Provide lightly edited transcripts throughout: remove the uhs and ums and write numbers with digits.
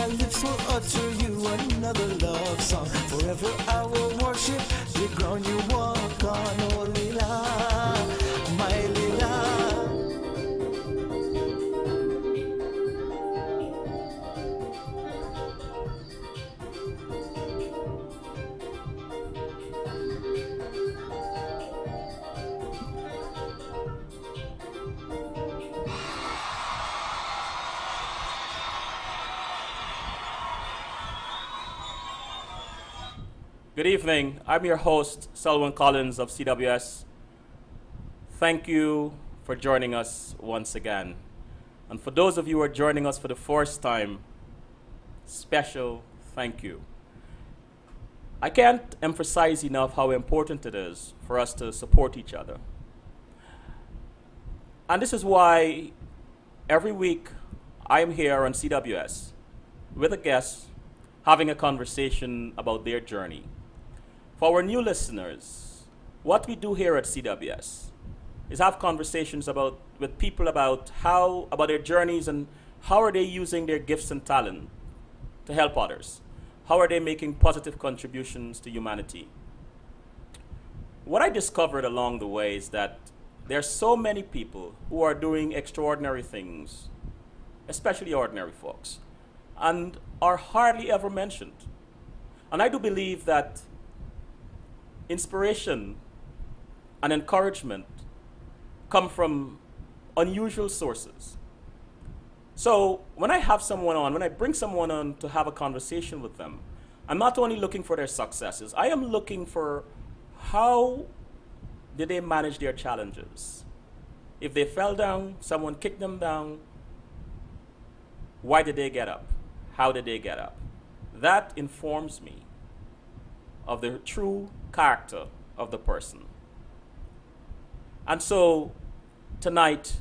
my lips will utter you another love song. Forever I will worship the ground you walk on, oh Lila, my Lila. Good evening. I'm your host, Selwyn Collins of CWS. Thank you for joining us once again. And for those of you who are joining us for the first time, special thank you. I can't emphasize enough how important it is for us to support each other. And this is why every week I am here on CWS with a guest having a conversation about their journey. For our new listeners, what we do here at CWS is have conversations with people about their journeys and how are they using their gifts and talent to help others. How are they making positive contributions to humanity? What I discovered along the way is that there are so many people who are doing extraordinary things, especially ordinary folks, and are hardly ever mentioned. And I do believe that inspiration and encouragement come from unusual sources. So when I bring someone on to have a conversation with them, I'm not only looking for their successes, I am looking for how did they manage their challenges. If they fell down, someone kicked them down, why did they get up? How did they get up? That informs me of the true character of the person. And so tonight,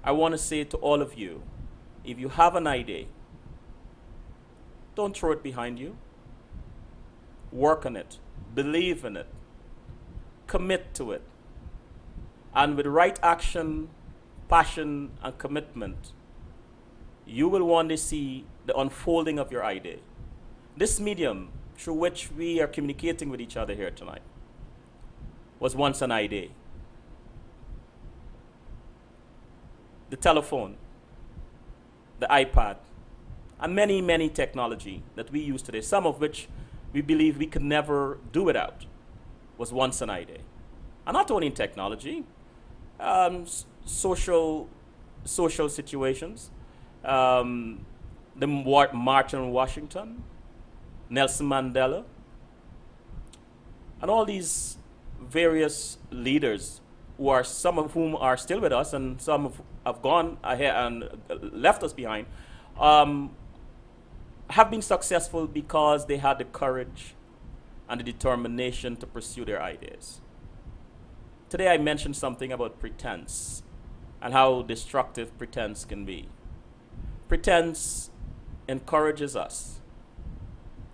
I want to say to all of you, if you have an idea, don't throw it behind you. Work on it, believe in it, commit to it. And with right action, passion, and commitment, you will one day see the unfolding of your idea. This medium through which we are communicating with each other here tonight was once an idea. The telephone, the iPad, and many, many technology that we use today, some of which we believe we could never do without, was once an idea. And not only in technology, social situations, the March on Washington, Nelson Mandela, and all these various leaders some of whom are still with us and some have gone ahead and left us behind, have been successful because they had the courage and the determination to pursue their ideas. Today I mentioned something about pretense and how destructive pretense can be. Pretense encourages us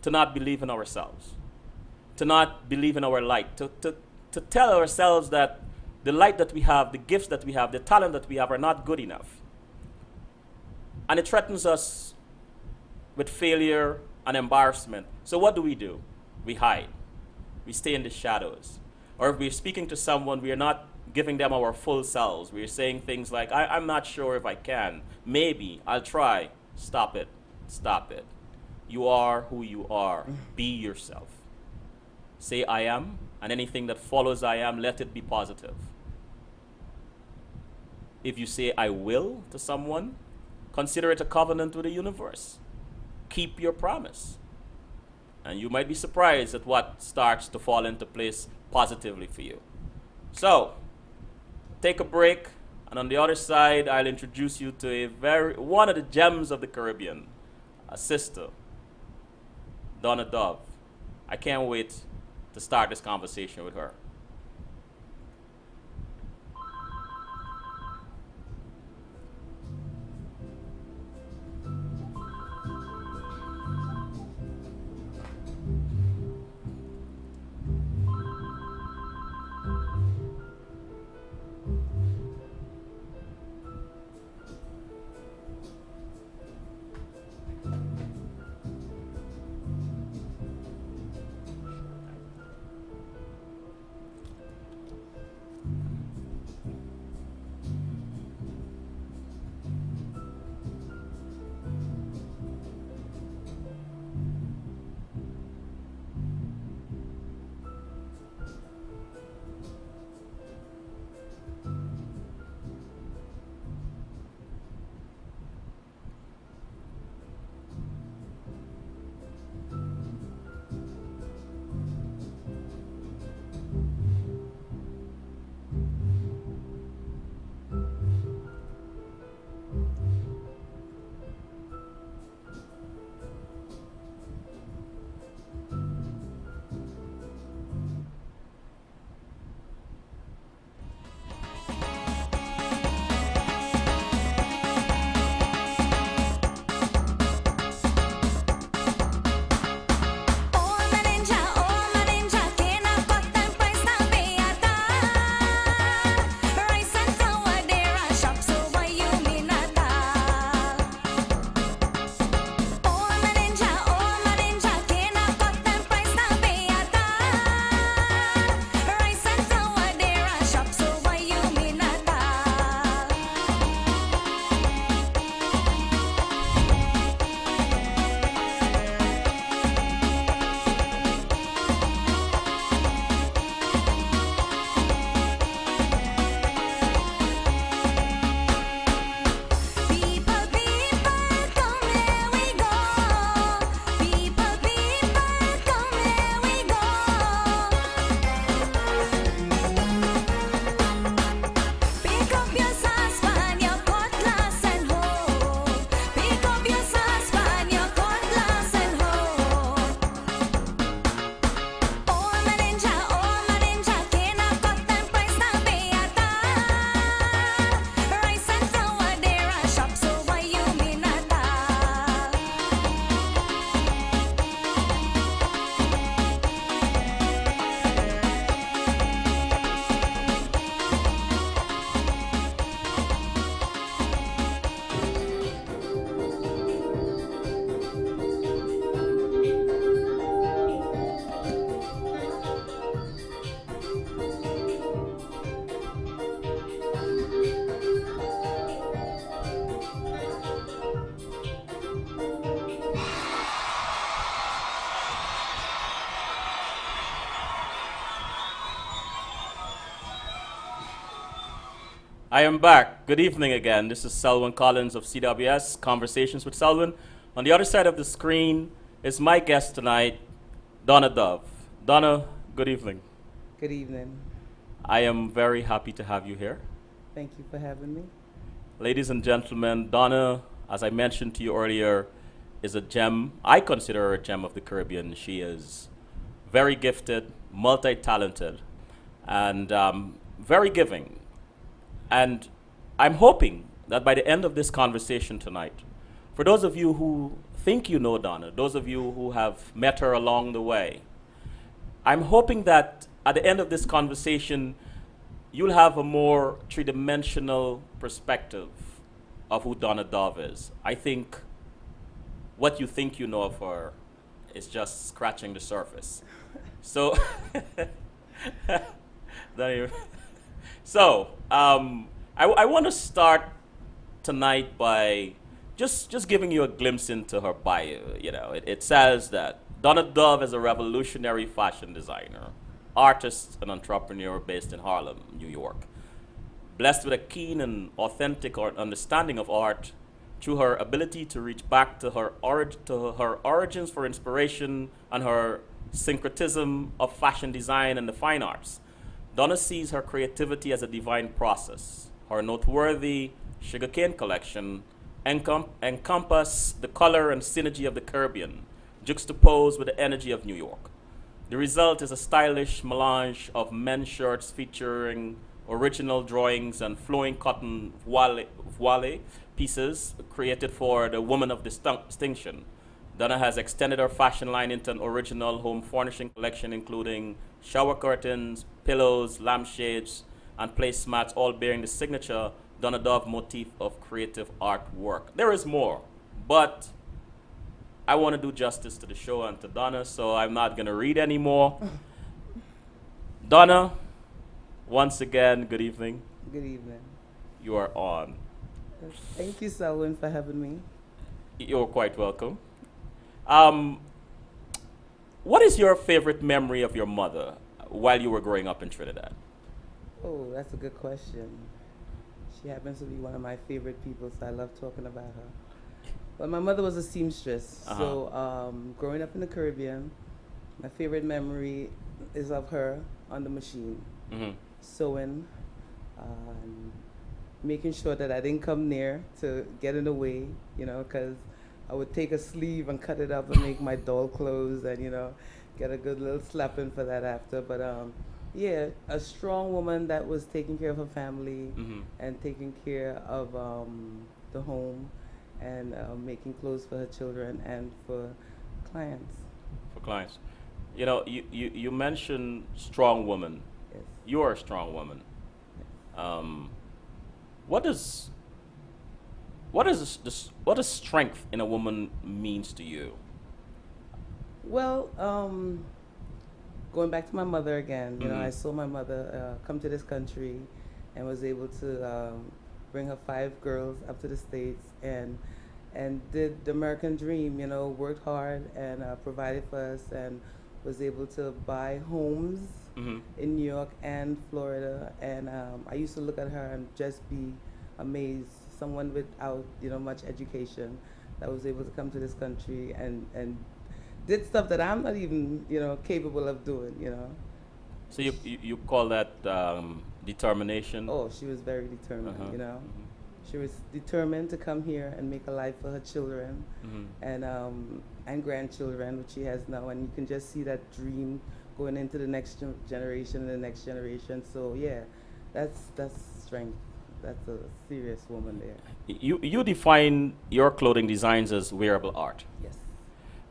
to not believe in ourselves, to not believe in our light, to tell ourselves that the light that we have, the gifts that we have, the talent that we have are not good enough. And it threatens us with failure and embarrassment. So what do? We hide. We stay in the shadows. Or if we're speaking to someone, we are not giving them our full selves. We're saying things like, I'm not sure if I can. Maybe, I'll try. Stop it. Stop it. You are who you are. Be yourself. Say I am, and anything that follows I am, let it be positive. If you say I will to someone, consider it a covenant with the universe. Keep your promise. And you might be surprised at what starts to fall into place positively for you. So, take a break, and on the other side, I'll introduce you to one of the gems of the Caribbean, a sister, Donna Dove. I can't wait to start this conversation with her. I am back. Good evening again. This is Selwyn Collins of CWS, Conversations with Selwyn. On the other side of the screen is my guest tonight, Donna Dove. Donna, good evening. Good evening. I am very happy to have you here. Thank you for having me. Ladies and gentlemen, Donna, as I mentioned to you earlier, is a gem. I consider her a gem of the Caribbean. She is very gifted, multi-talented, and very giving. And I'm hoping that by the end of this conversation tonight, for those of you who think you know Donna, those of you who have met her along the way, I'm hoping that at the end of this conversation, you'll have a more three-dimensional perspective of who Donna Dove is. I think what you think you know of her is just scratching the surface. So, don't even- I want to start tonight by just giving you a glimpse into her bio. You know, it says that Donna Dove is a revolutionary fashion designer, artist, and entrepreneur based in Harlem, New York. Blessed with a keen and authentic understanding of art through her ability to reach back to her origins for inspiration and her syncretism of fashion design and the fine arts. Donna sees her creativity as a divine process. Her noteworthy sugarcane collection encompass the color and synergy of the Caribbean, juxtaposed with the energy of New York. The result is a stylish melange of men's shirts featuring original drawings and flowing cotton voile pieces created for the woman of distinction. Donna has extended her fashion line into an original home furnishing collection, including shower curtains, pillows, lampshades, and placemats, all bearing the signature Donna Dove motif of creative artwork. There is more, but I want to do justice to the show and to Donna, so I'm not going to read anymore. Donna, once again, good evening. Good evening. You are on. Thank you, Selwyn, for having me. You're quite welcome. What is your favorite memory of your mother while you were growing up in Trinidad? Oh, that's a good question. She happens to be one of my favorite people, so I love talking about her. But my mother was a seamstress, so growing up in the Caribbean, my favorite memory is of her on the machine, sewing, making sure that I didn't come near to get in the way, you know, because I would take a sleeve and cut it up and make my doll clothes and, you know, get a good little slapping for that after. But yeah, a strong woman that was taking care of her family and taking care of the home and making clothes for her children and for clients. For clients. You know, you mentioned strong woman. Yes. You are a strong woman. What does strength in a woman means to you? Well, going back to my mother again, you know, I saw my mother come to this country and was able to bring her 5 girls up to the States and did the American dream, you know, worked hard and provided for us and was able to buy homes in New York and Florida. And I used to look at her and just be amazed. Someone without, you know, much education that was able to come to this country and did stuff that I'm not even, you know, capable of doing, you know. So you call that determination? Oh, she was very determined, you know. She was determined to come here and make a life for her children and grandchildren, which she has now. And you can just see that dream going into the next generation and the next generation. So yeah, that's strength. That's a serious woman there. You define your clothing designs as wearable art. Yes.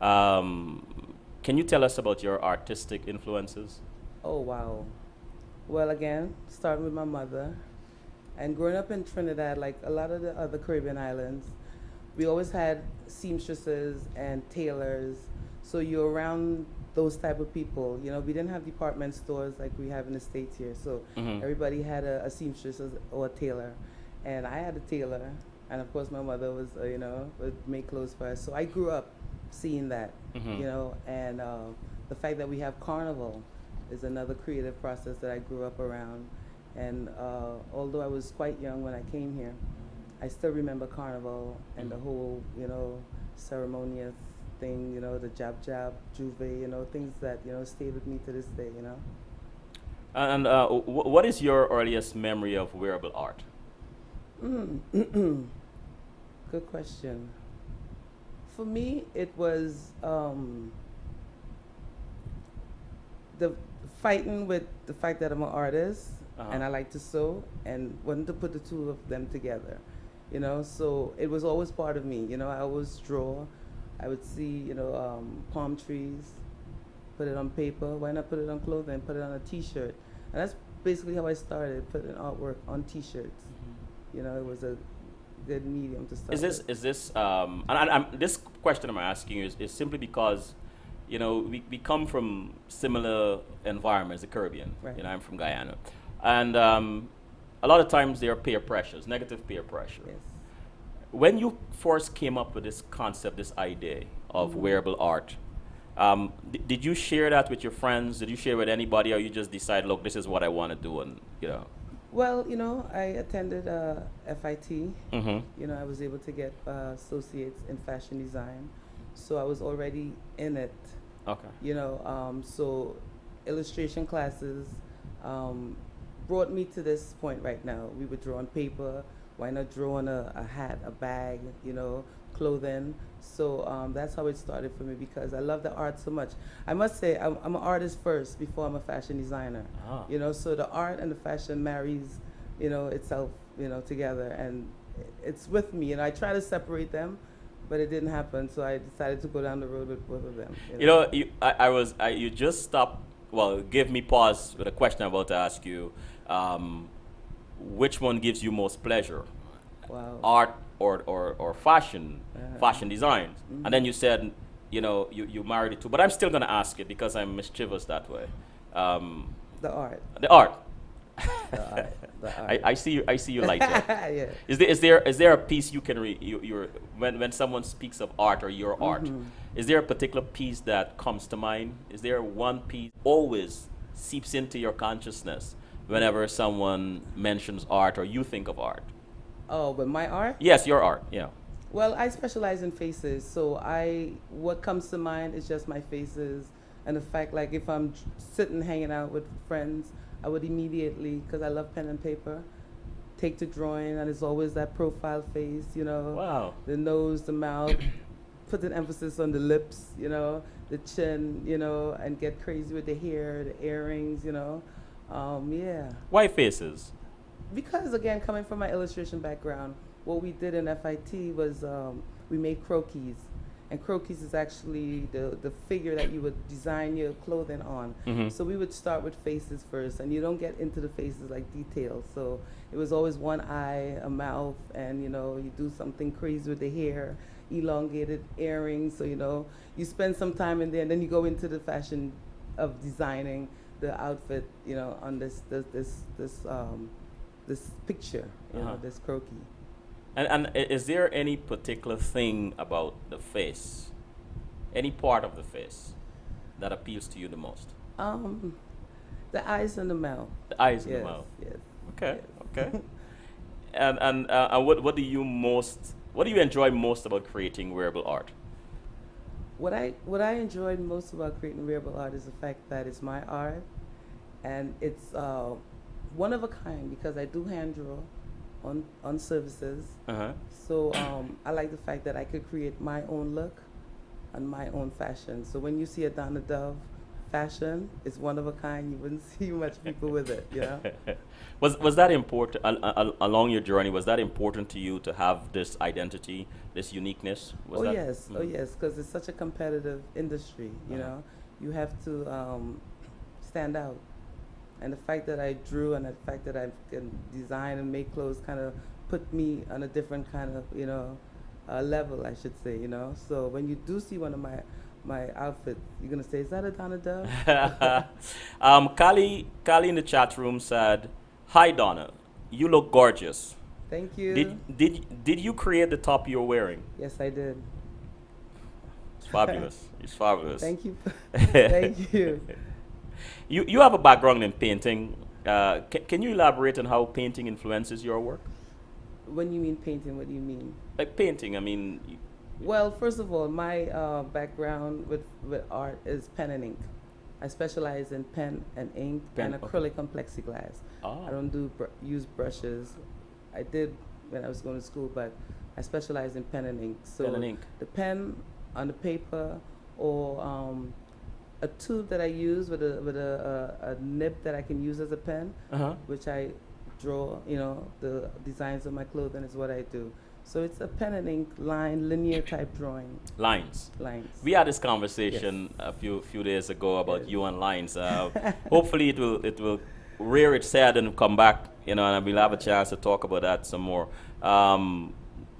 Can you tell us about your artistic influences? Oh, wow. Well, again, starting with my mother. And growing up in Trinidad, like a lot of the other Caribbean islands, we always had seamstresses and tailors. So you're around those type of people. You know, we didn't have department stores like we have in the States here. So everybody had a seamstress or a tailor. And I had a tailor. And of course, my mother was, you know, would make clothes for us. So I grew up seeing that, you know, and the fact that we have carnival is another creative process that I grew up around. And although I was quite young when I came here, I still remember Carnival and the whole, ceremonious thing, the jab jab, juve, things that, stayed with me to this day, And what is your earliest memory of wearable art? Good question. For me, it was the fighting with the fact that I'm an artist and I like to sew and wanting to put the two of them together, So it was always part of me, I always draw. I would see, palm trees, put it on paper. Why not put it on clothing? Put it on a T-shirt, and that's basically how I started, putting artwork on T-shirts. It was a good medium to start. Is this this question I'm asking you is simply because, we come from similar environments, the Caribbean. Right. I'm from Guyana, and a lot of times there are peer pressures, negative peer pressure. Yes. When you first came up with this concept, this idea of wearable art, did you share that with your friends? Did you share with anybody, or you just decide, look, this is what I want to do, and Well, I attended FIT. Mm-hmm. I was able to get associates in fashion design, so I was already in it. Okay. So illustration classes brought me to this point right now. We would draw on paper. Why not draw on a hat, a bag, clothing? So that's how it started for me, because I love the art so much. I must say, I'm an artist first before I'm a fashion designer. Ah. So the art and the fashion marries, itself, together, and it's with me. I try to separate them, but it didn't happen. So I decided to go down the road with both of them. You just stopped. Well, give me pause with a question I'm about to ask you. Which one gives you most pleasure? Wow. Art or fashion, fashion designs? Mm-hmm. And then you said, you married it too. But I'm still going to ask it because I'm mischievous that way. The art. The art. The art. The art. I see you like that. Yeah. Is there a piece you can when someone speaks of art or your art, is there a particular piece that comes to mind? Is there one piece always seeps into your consciousness whenever someone mentions art or you think of art? Oh, but my art? Yes, your art. Yeah. Well, I specialize in faces, so what comes to mind is just my faces, and the fact, like, if I'm sitting hanging out with friends, I would immediately, because I love pen and paper, take to drawing, and it's always that profile face, Wow. the nose, the mouth, put an emphasis on the lips, the chin, and get crazy with the hair, the earrings, yeah. Why faces? Because, again, coming from my illustration background, what we did in FIT was we made croquis. And croquis is actually the figure that you would design your clothing on. Mm-hmm. So we would start with faces first, and you don't get into the faces like details. So it was always one eye, a mouth, and you do something crazy with the hair, elongated earrings. So you spend some time in there, and then you go into the fashion of designing the outfit, on this picture, this croquis. And is there any particular thing about the face, any part of the face, that appeals to you the most? The eyes and the mouth. The eyes and Yes, the mouth. yes. Okay. Yes. Okay. And what do you enjoy most about creating wearable art? What I enjoyed most about creating wearable art is the fact that it's my art, and it's one of a kind, because I do hand draw on services. Uh-huh. So I like the fact that I could create my own look and my own fashion. So when you see a Donna Dove fashion, it's one of a kind. You wouldn't see much people with it, Was that important along your journey? Was that important to you to have this identity, this uniqueness? Yes, because it's such a competitive industry. You have to stand out. And the fact that I drew and the fact that I can design and make clothes kind of put me on a different kind of level, I should say, So when you do see one of my outfits, you're going to say, is that a Donna Dove? Kali in the chat room said, "Hi Donna, you look gorgeous. Thank you. Did you create the top you're wearing?" Yes, I did. It's fabulous. It's fabulous. Thank you. Thank you. You have a background in painting. Can you elaborate on how painting influences your work? When you mean painting, what do you mean? Like painting, I mean, Well, first of all, my background with art is pen and ink. I specialize in pen and ink Pen, and okay. acrylic and plexiglass. Ah. I don't use brushes. I did when I was going to school, but I specialize in pen and ink. So Pen and ink. the pen on the paper, or a tube that I use with a nib that I can use as a pen, Uh-huh. which I draw. You know, the designs of my clothing is what I do. So it's a pen and ink line, linear type drawing Lines. lines. We had this conversation a few days ago about Yes. you and lines. Hopefully, it will rear its head and come back, and we'll have a chance to talk about that some more.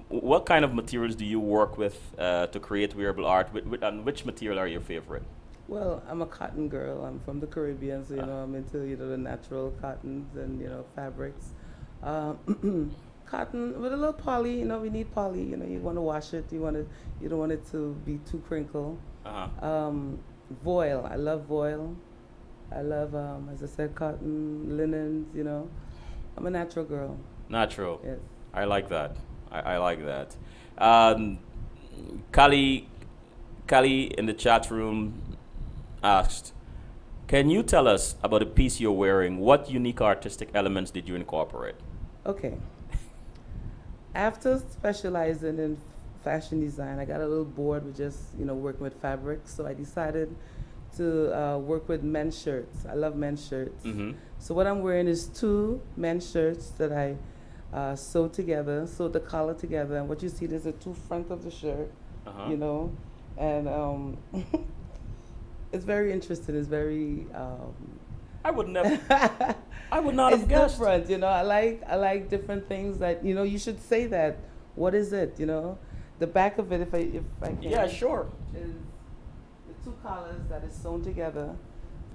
What kind of materials do you work with to create wearable art? And which material are your favorite? Well, I'm a cotton girl. I'm from the Caribbean, so I'm into the natural cottons and fabrics. Cotton with a little poly. We need poly. You want to wash it. You don't want it to be too crinkled. Uh-huh. Voile. I love voile. I love, as I said, cotton, linens. I'm a natural girl. Natural. Yes. I like that. I like that. Kali in the chat room asked, can you tell us about the piece you're wearing? What unique artistic elements did you incorporate? Okay. After specializing in fashion design, I got a little bored with just working with fabrics, so I decided to work with men's shirts. I love men's shirts. Mm-hmm. So what I'm wearing is 2 men's shirts that I sewed the collar together, and what you see, there's the 2 front of the shirt, Uh-huh. and it's very interesting. It's very I would never. I would not it's have guessed. different. I like different things that you should say that. What is it? The back of it, if I can. Yeah, sure. Is the 2 collars that is sewn together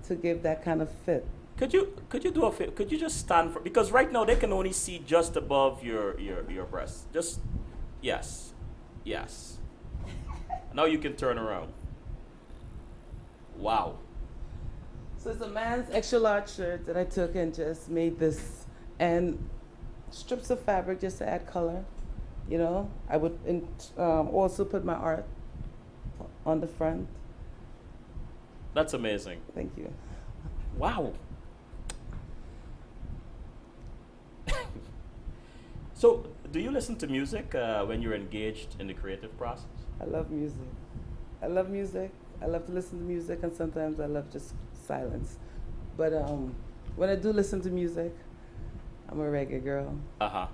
to give that kind of fit. Could you do a fit? Could you just stand for, because right now they can only see just above your breast. Just yes. Now you can turn around. Wow. So it's a man's extra large shirt that I took and just made this, and strips of fabric just to add color. I would also put my art on the front. That's amazing. Thank you. Wow. So, do you listen to music when you're engaged in the creative process? I love music. I love to listen to music, and sometimes I love just silence. But when I do listen to music, I'm a reggae girl. Uh-huh.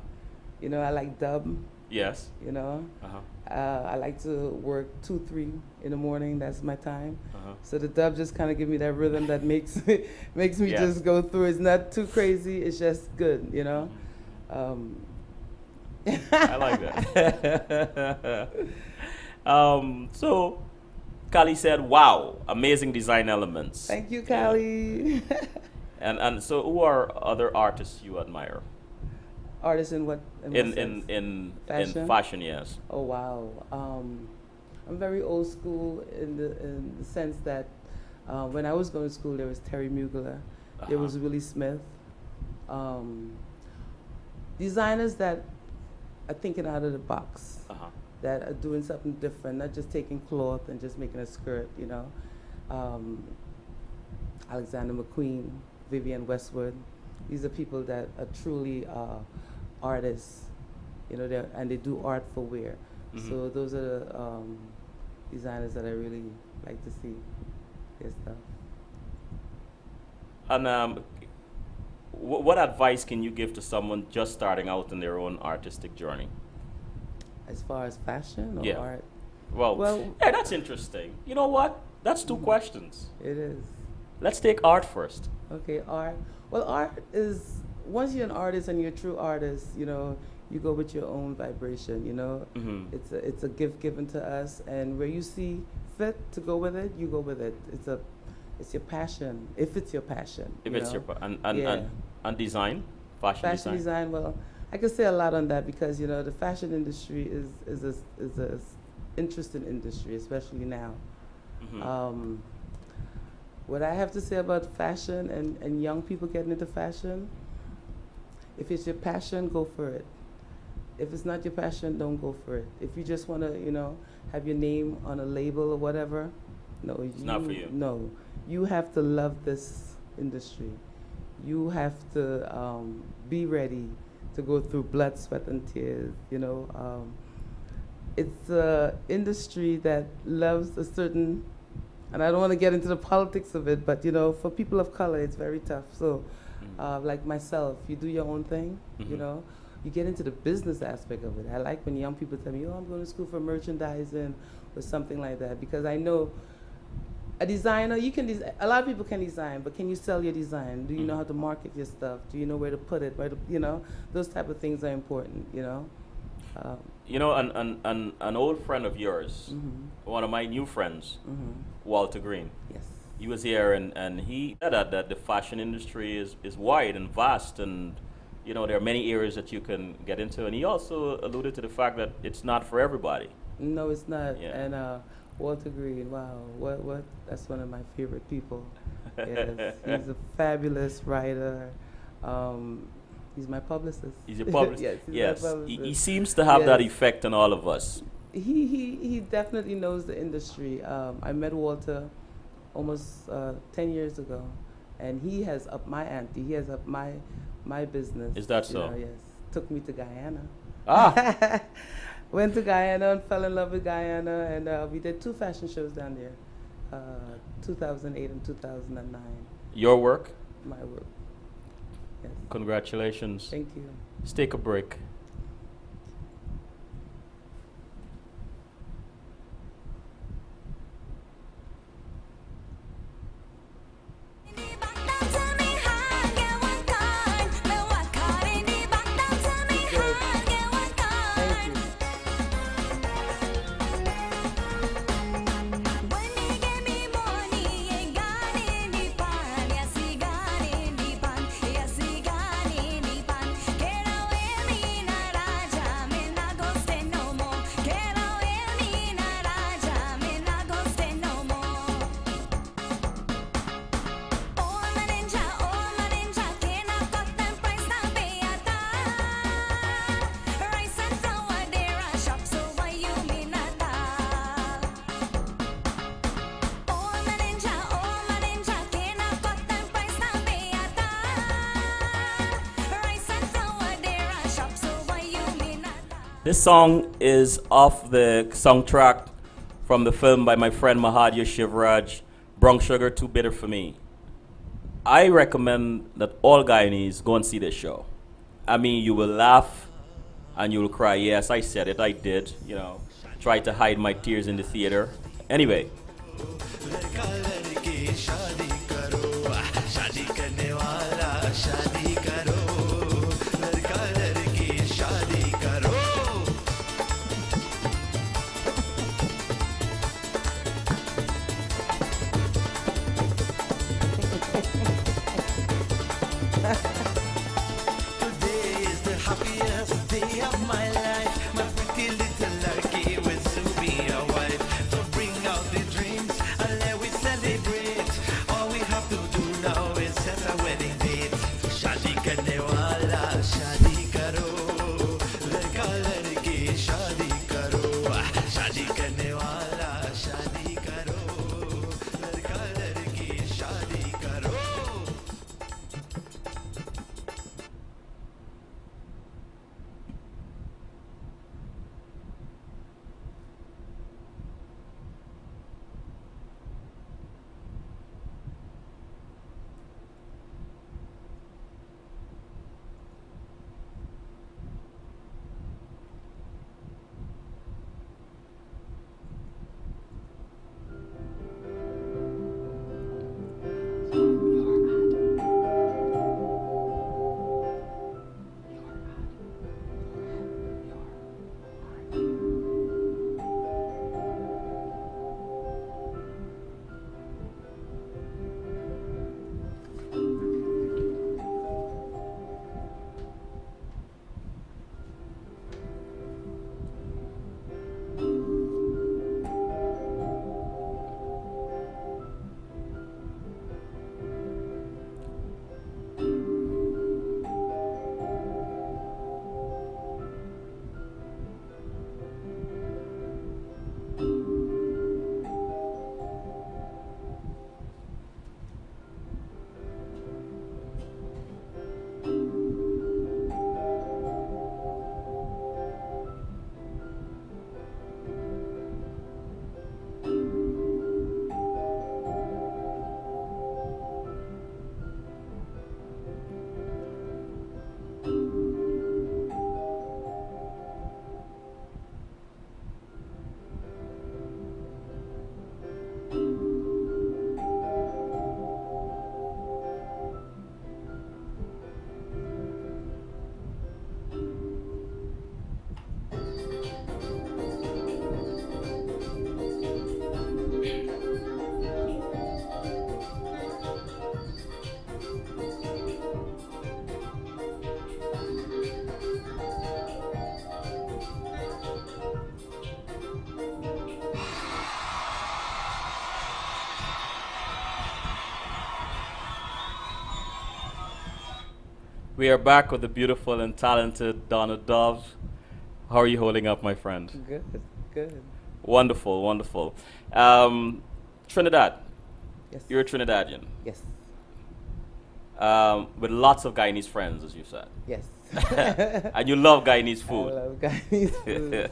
I like dub. Yes. Uh, Uh-huh. I like to work 2-3 in the morning. That's my time. Uh-huh. So the dub just kind of give me that rhythm that makes me Yes. just go through. It's not too crazy. It's just good. I like that. So, Kali said, wow, amazing design elements. Thank you, Callie. And so, who are other artists you admire? Artists in what? In what sense? In Fashion? fashion, yes. Oh wow. I'm very old school in the sense that when I was going to school, there was Terry Mugler, there was Willie Smith. Designers that are thinking out of the box, Uh-huh. that are doing something different, not just taking cloth and just making a skirt. Alexander McQueen, Vivienne Westwood. These are people that are truly artists, and they do art for wear. Mhm. So those are the designers that I really like to see their stuff. And what advice can you give to someone just starting out in their own artistic journey? As far as fashion or Yeah. art, Well, yeah, that's interesting. You know what? That's 2 questions. it is. Let's take art first. Okay, art. Well, art is, once you're an artist and you're a true artist, you go with your own vibration. Mhm. It's a gift given to us, and where you see fit to go with it, you go with it. It's your passion. If it's your passion. If it's your and Yeah. and design, fashion design. Well, I can say a lot on that because the fashion industry is a interesting industry, especially now. Mhm. What I have to say about fashion and young people getting into fashion, if it's your passion, go for it. If it's not your passion, don't go for it. If you just want to, have your name on a label or whatever, no, It's not for you. No, you have to love this industry. You have to be ready to go through blood, sweat, and tears. It's an industry that loves a certain, and I don't want to get into the politics of it, but for people of color, it's very tough. So, like myself, you do your own thing. You get into the business aspect of it. I like when young people tell me, "Oh, I'm going to school for merchandising," or something like that, because I know a designer, you can a lot of people can design, but can you sell your design? Do you know how to market your stuff? Do you know where to put it? Those type of things are important. An old friend of yours, one of my new friends, Walter Green. Yes. He was here and he said that the fashion industry is wide and vast, and there are many areas that you can get into. And he also alluded to the fact that it's not for everybody. No, it's not. Yeah. And Walter Green, wow, what? That's one of my favorite people. Yes, he's a fabulous writer. He's my publicist. He's your publicist. Yes, he's yes. my publicist. He seems to have that Yes. effect on all of us. He definitely knows the industry. I met Walter almost 10 years ago, and he has upped my ante. He has upped my business. Is that so? Yes. Took me to Guyana. Ah, Went to Guyana and fell in love with Guyana, and we did 2 fashion shows down there, 2008 and 2009. your work. My work. Yes. Congratulations. Thank you. Let's take a break. Thank you. This song is off the soundtrack from the film by my friend Mahadia Shivraj, Brown Sugar Too Bitter for Me. I recommend that all Guyanese go and see this show. I mean, you will laugh and you will cry. Yes, I said it, I did. Try to hide my tears in the theater. Anyway, लड़का लड़की शादी करो शादी करने वाला शादी करो लड़का लड़की शादी करो Today is the happiest day of my life. My pretty little lurky will soon be a wife. So bring out the drinks and let we celebrate. All we have to do now is set a wedding date. शादी करने वाला शादी करो लड़का लड़की शादी करो शादी करने वाला शादी करो लड़का लड़की शादी करो We are back with the beautiful and talented Donna Dove. How are you holding up, my friend? Good, good. Wonderful, wonderful. Trinidad. Yes. You're a Trinidadian. Yes. With lots of Guyanese friends, as you said. Yes. And you love Guyanese I food. love Guyanese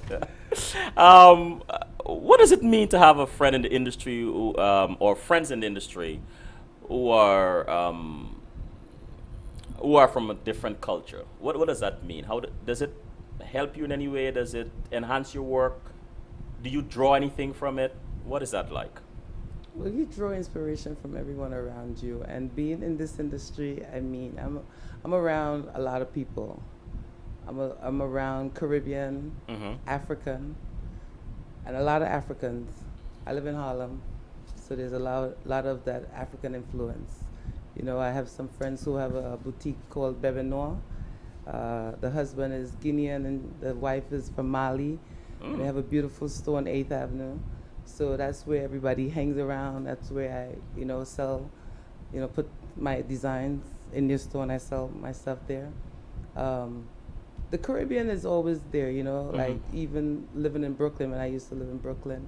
food. What does it mean to have a friend in the industry or friends in the industry who are from a different culture? What does that mean? Does it help you in any way? Does it enhance your work? Do you draw anything from it? What is that like? Well, you draw inspiration from everyone around you, and being in this industry, I mean, I'm around a lot of people. I'm around Caribbean, African, and a lot of Africans. I live in Harlem, so there's a lot of that African influence. You know, I have some friends who have a boutique called Bebe Noir. The husband is Guinean and the wife is from Mali. And they have a beautiful store on 8th Avenue. So that's where everybody hangs around. That's where I, sell, put my designs in their store and I sell my stuff there. The Caribbean is always there, like even living in Brooklyn, when I used to live in Brooklyn,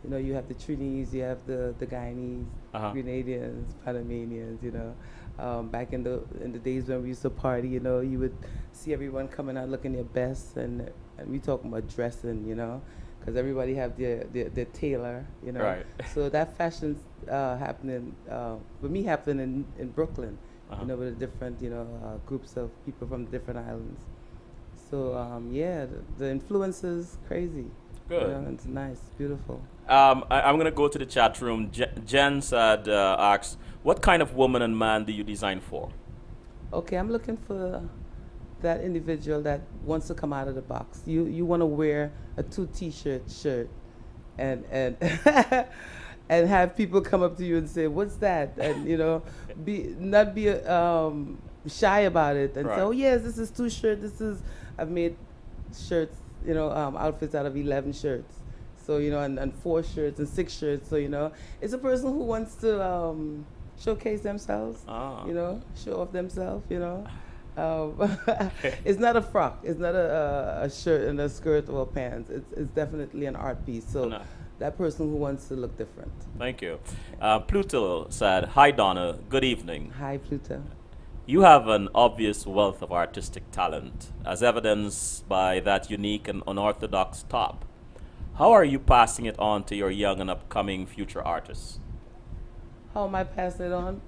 you have the Trinidadians, you have the Guyanese, Grenadians, Panamanians, back in the days when we used to party, you would see everyone coming out looking their best, and we talking about dressing, because everybody have their tailor, Right. So that fashion's happening, with me happening in Brooklyn, with the different, groups of people from the different islands. So yeah, the influence is crazy. Good. It's nice, beautiful. I'm going to go to the chat room. Jen said, asked, what kind of woman and man do you design for? Okay, I'm looking for that individual that wants to come out of the box. You want to wear a 2 t-shirt shirt and and have people come up to you and say, "What's that?" And not be shy about it and say, Right. "Oh yes, this is 2 shirt. I've made shirts, outfits out of 11 shirts." So and 4 shirts and 6 shirts. So it's a person who wants to showcase themselves. Ah. Show off themselves. It's not a frock. It's not a shirt and a skirt or pants. It's definitely an art piece. So No. that person who wants to look different. Thank you. Pluto said, hi, Donna. Good evening. Hi, Pluto. You have an obvious wealth of artistic talent, as evidenced by that unique and unorthodox top. How are you passing it on to your young and upcoming future artists? How am I passing it on?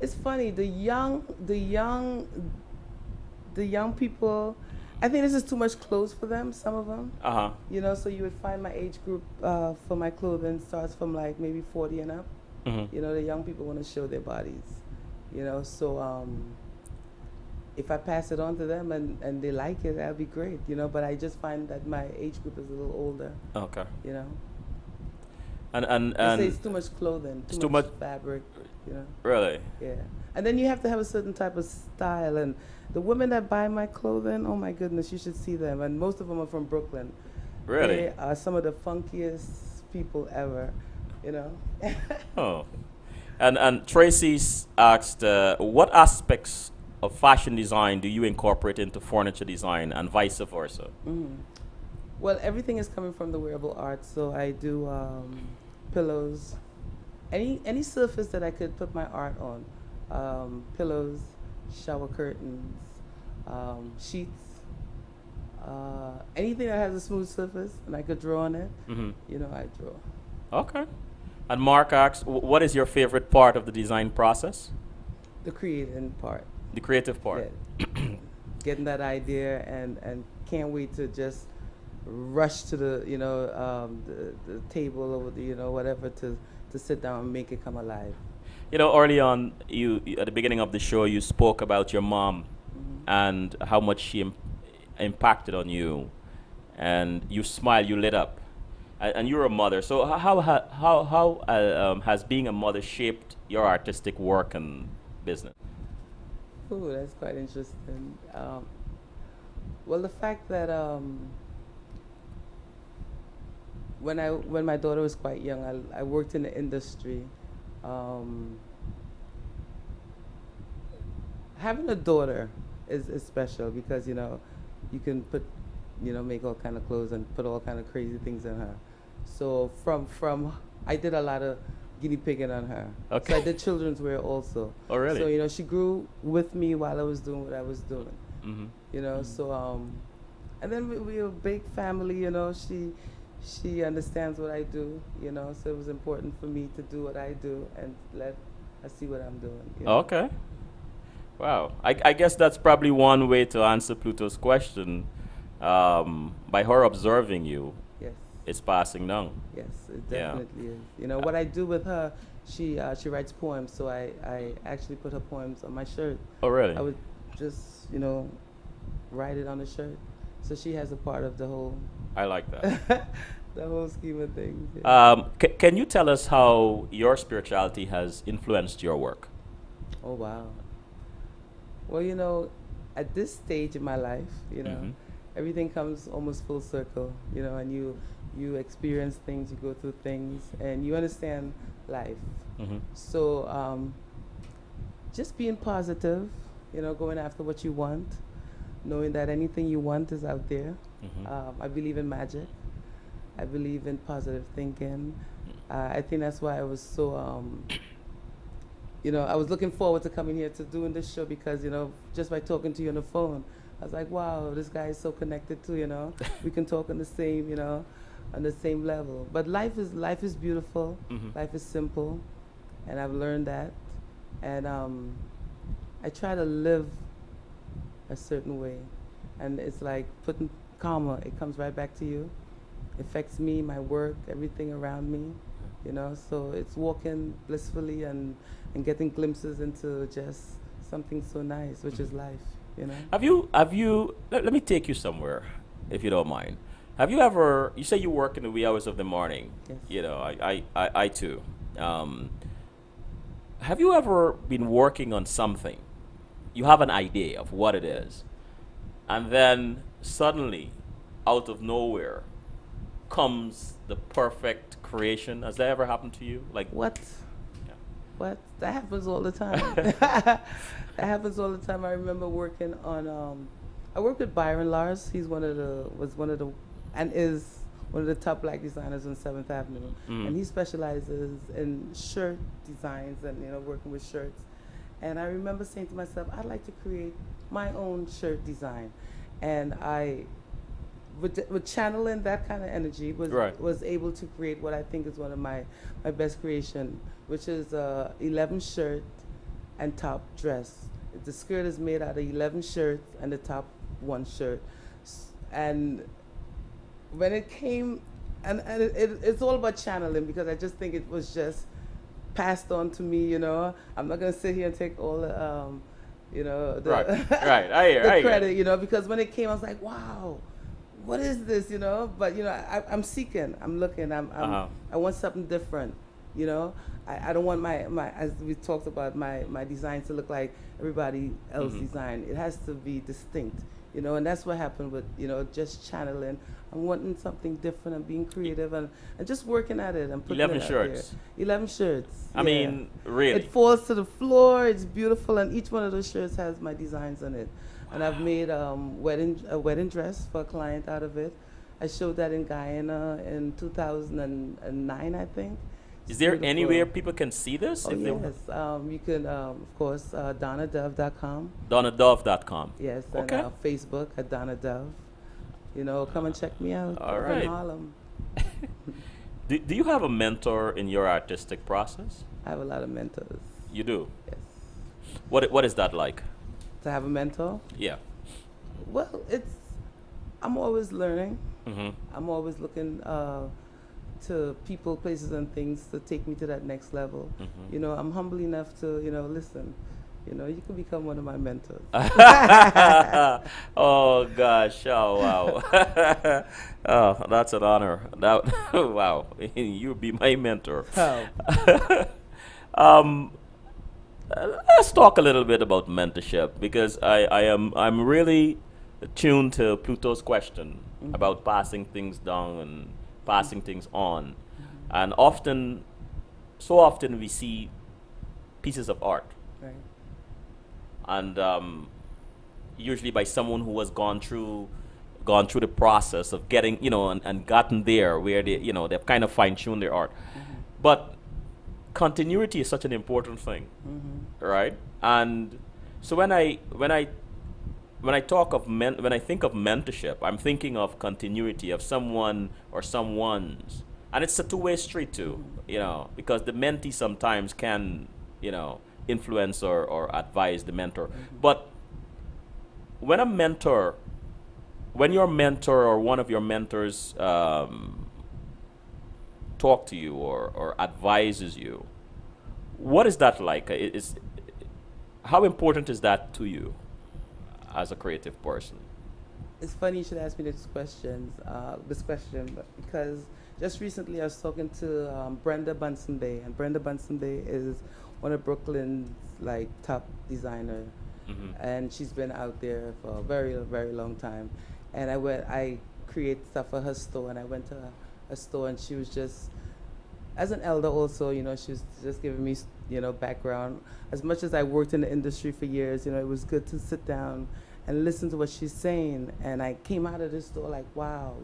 It's funny. The young people. I think this is too much clothes for them. Some of them. So you would find my age group for my clothing starts from like maybe 40 and up. The young people want to show their bodies. So if I pass it on to them and they like it, that'd be great. But I just find that my age group is a little older. Okay. They say And it's too much clothing, too much fabric. really? Yeah. And then you have to have a certain type of style. And the women that buy my clothing, oh my goodness, you should see them. And most of them are from Brooklyn. Really? They are some of the funkiest people ever, Oh. And Tracy's asked, what aspects of fashion design do you incorporate into furniture design and vice versa? Well, everything is coming from the wearable art. So I do pillows, any surface that I could put my art on. Pillows, shower curtains, sheets, anything that has a smooth surface and I could draw on it, I draw. Okay. And Mark asks, what is your favorite part of the design process? The creating part. The creative part. Yeah. Getting that idea and can't wait to just rush to the the table or whatever to sit down and make it come alive. Early on, you at the beginning of the show, you spoke about your mom and how much she impacted on you, and you smiled, you lit up, and you're a mother. So how has being a mother shaped your artistic work and business? Ooh, that's quite interesting. Well, the fact that when my daughter was quite young, I worked in the industry. Having a daughter is special because you can put make all kind of clothes and put all kind of crazy things in her. So from I did a lot of guinea pigging on her. Okay. So I did children's wear also. Oh, really? So she grew with me while I was doing what I was doing. Mm-hmm. So and then we're a big family. She understands what I do. So it was important for me to do what I do and let her see what I'm doing. Okay. Wow. I guess that's probably one way to answer Pluto's question. By her observing you, Yes. it's passing down. Yes, it Yeah. definitely is. What I do with her, she writes poems, so I actually put her poems on my shirt. Oh, really? I would just, write it on the shirt. So she has a part of the whole I like that. the whole scheme of things. Yeah. Can you tell us how your spirituality has influenced your work? Oh wow. Well, at this stage in my life, Mhm. everything comes almost full circle, and you experience things, you go through things, and you understand life. Mhm. So just being positive, going after what you want, knowing that anything you want is out there. Mhm. I believe in magic. I believe in positive thinking. I think that's why I was so, I was looking forward to coming here to doing this show because, just by talking to you on the phone, I was like, wow, this guy is so connected too, we can talk on the same, on the same level. But life is beautiful. Mhm. Life is simple, and I've learned that. And I try to live a certain way, and it's like putting karma. It comes right back to you. It affects me, my work, everything around me. So it's walking blissfully and getting glimpses into just something so nice, which is life. Have you, let me take you somewhere, if you don't mind. Have you ever, you say you work in the wee hours of the morning. Yes. I too. Have you ever been working on something? You have an idea of what it is, and then suddenly, out of nowhere, comes the perfect creation. Has that ever happened to you? Like What? Yeah. What? That happens all the time. That happens all the time. I remember working on. I worked with Byron Lars. He's and is one of the top black designers on 7th Avenue, and he specializes in shirt designs and working with shirts. And I remember saying to myself, I'd like to create my own shirt design, and I. With channeling that kind of energy was able to create what I think is one of my best creation, which is 11 shirt and top dress. The skirt is made out of 11 shirts and the top one shirt. And when it came, and it's all about channeling because I just think it was just passed on to me. I'm not gonna sit here and take all the the right. I hear. the credit, because when it came, I was like, wow. What is this, But I'm seeking, I'm looking, I want something different, I don't want my as we talked about my design to look like everybody else's design. It has to be distinct, and that's what happened with just channeling. I'm wanting something different and being creative and just working at it and putting 11 it out shirts. there. 11 shirts. I mean, really. It falls to the floor. It's beautiful, and each one of those shirts has my designs on it. And I've made a wedding dress for a client out of it. I showed that in Guyana in 2009, I think. Is there anywhere people can see this? Oh, yes. You can, of course, DonnaDove.com. DonnaDove.com. Yes, Okay. and Facebook at Donna Dove. Come and check me out. All in right. Harlem. Do you have a mentor in your artistic process? I have a lot of mentors. You do? Yes. What is that like? To have a mentor? Yeah. Well, I'm always learning. Mm-hmm. I'm always looking to people, places, and things to take me to that next level. Mm-hmm. I'm humble enough to, listen. You can become one of my mentors. Oh gosh! Oh wow! Oh, that's an honor. Wow! You'll be my mentor. Oh. Let's talk a little bit about mentorship because I'm really tuned to Pluto's question about passing things down and passing things on, and so often we see pieces of art, Right. and usually by someone who has gone through the process of getting, and gotten there where they've kind of fine-tuned their art. But continuity is such an important thing, right? And so when I think of mentorship, I'm thinking of continuity of someone or someone's, and it's a two-way street too, because the mentee sometimes can, influence or advise the mentor. But when your mentor or one of your mentors talk to you or advises you, what is that like? How important is that to you as a creative person? It's funny you should ask me this question, because just recently I was talking to Brenda Bunsenbay, and Brenda Bunsenbay is one of Brooklyn's like top designer, and she's been out there for a very, very long time. And I create stuff for her store, and I went to her store, and she was just, as an elder also, she was just giving me, background. As much as I worked in the industry for years, it was good to sit down and listen to what she's saying. And I came out of this store like, wow,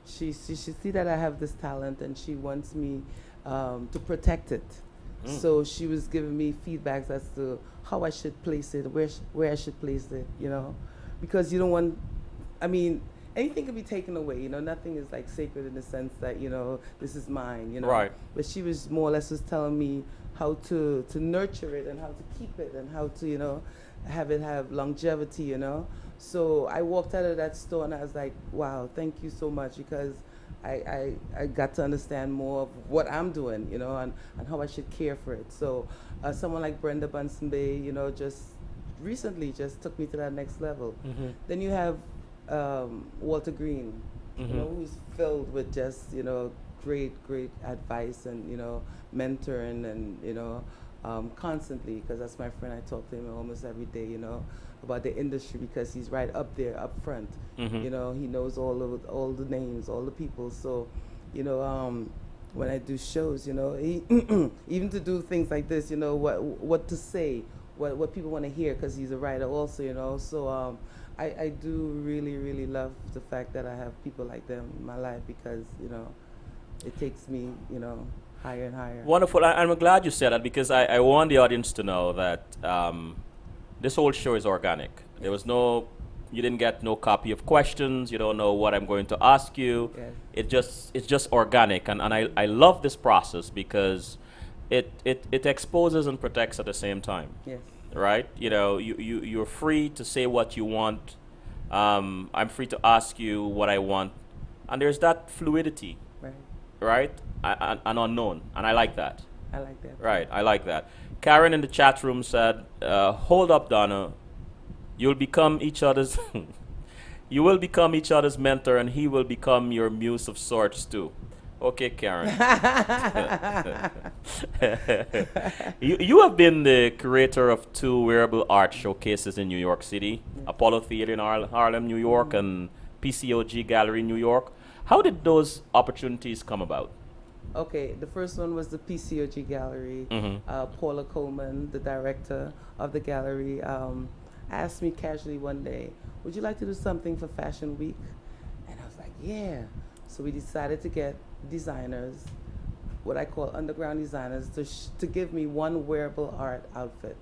she see that I have this talent, and she wants me to protect it. So she was giving me feedbacks as to how I should place it, where I should place it, because you don't want, anything can be taken away, nothing is like sacred in the sense that, this is mine, Right. But she was more or less just telling me how to nurture it and how to keep it and how to, have it have longevity, So I walked out of that store and I was like, wow, thank you so much, because I got to understand more of what I'm doing, and how I should care for it. So someone like Brenda Bunsenbay, just recently just took me to that next level. Then you have Walter Green, who's filled with just, great advice and, mentoring and, constantly, because that's my friend. I talk to him almost every day, about the industry, because he's right up there, up front. He knows all the names, all the people. So, when I do shows, he even to do things like this, what to say, what people want to hear, because he's a writer also, So I do really, really love the fact that I have people like them in my life, because, it takes me, higher and higher. Wonderful. I'm glad you said that, because I want the audience to know that this whole show is organic. There was you didn't get no copy of questions. You don't know what I'm going to ask you. Yes. It's just organic, and I love this process because it exposes and protects at the same time. Yes. Right? You're free to say what you want. I'm free to ask you what I want, and there's that fluidity, Right. right? And unknown, and I like that. I like that. Right, I like that. Karen in the chat room said, "Hold up, Donna. You'll become each other's. You will become each other's mentor, and he will become your muse of sorts too." Okay, Karen. You have been the curator of 2 wearable art showcases in New York City, Apollo Theater in Harlem, New York, and PCOG Gallery, New York. How did those opportunities come about? Okay, the first one was the PCOG Gallery. Paula Coleman, the director of the gallery, asked me casually one day, would you like to do something for Fashion Week? And I was like, yeah. So we decided to get designers, what I call underground designers, to give me one wearable art outfit.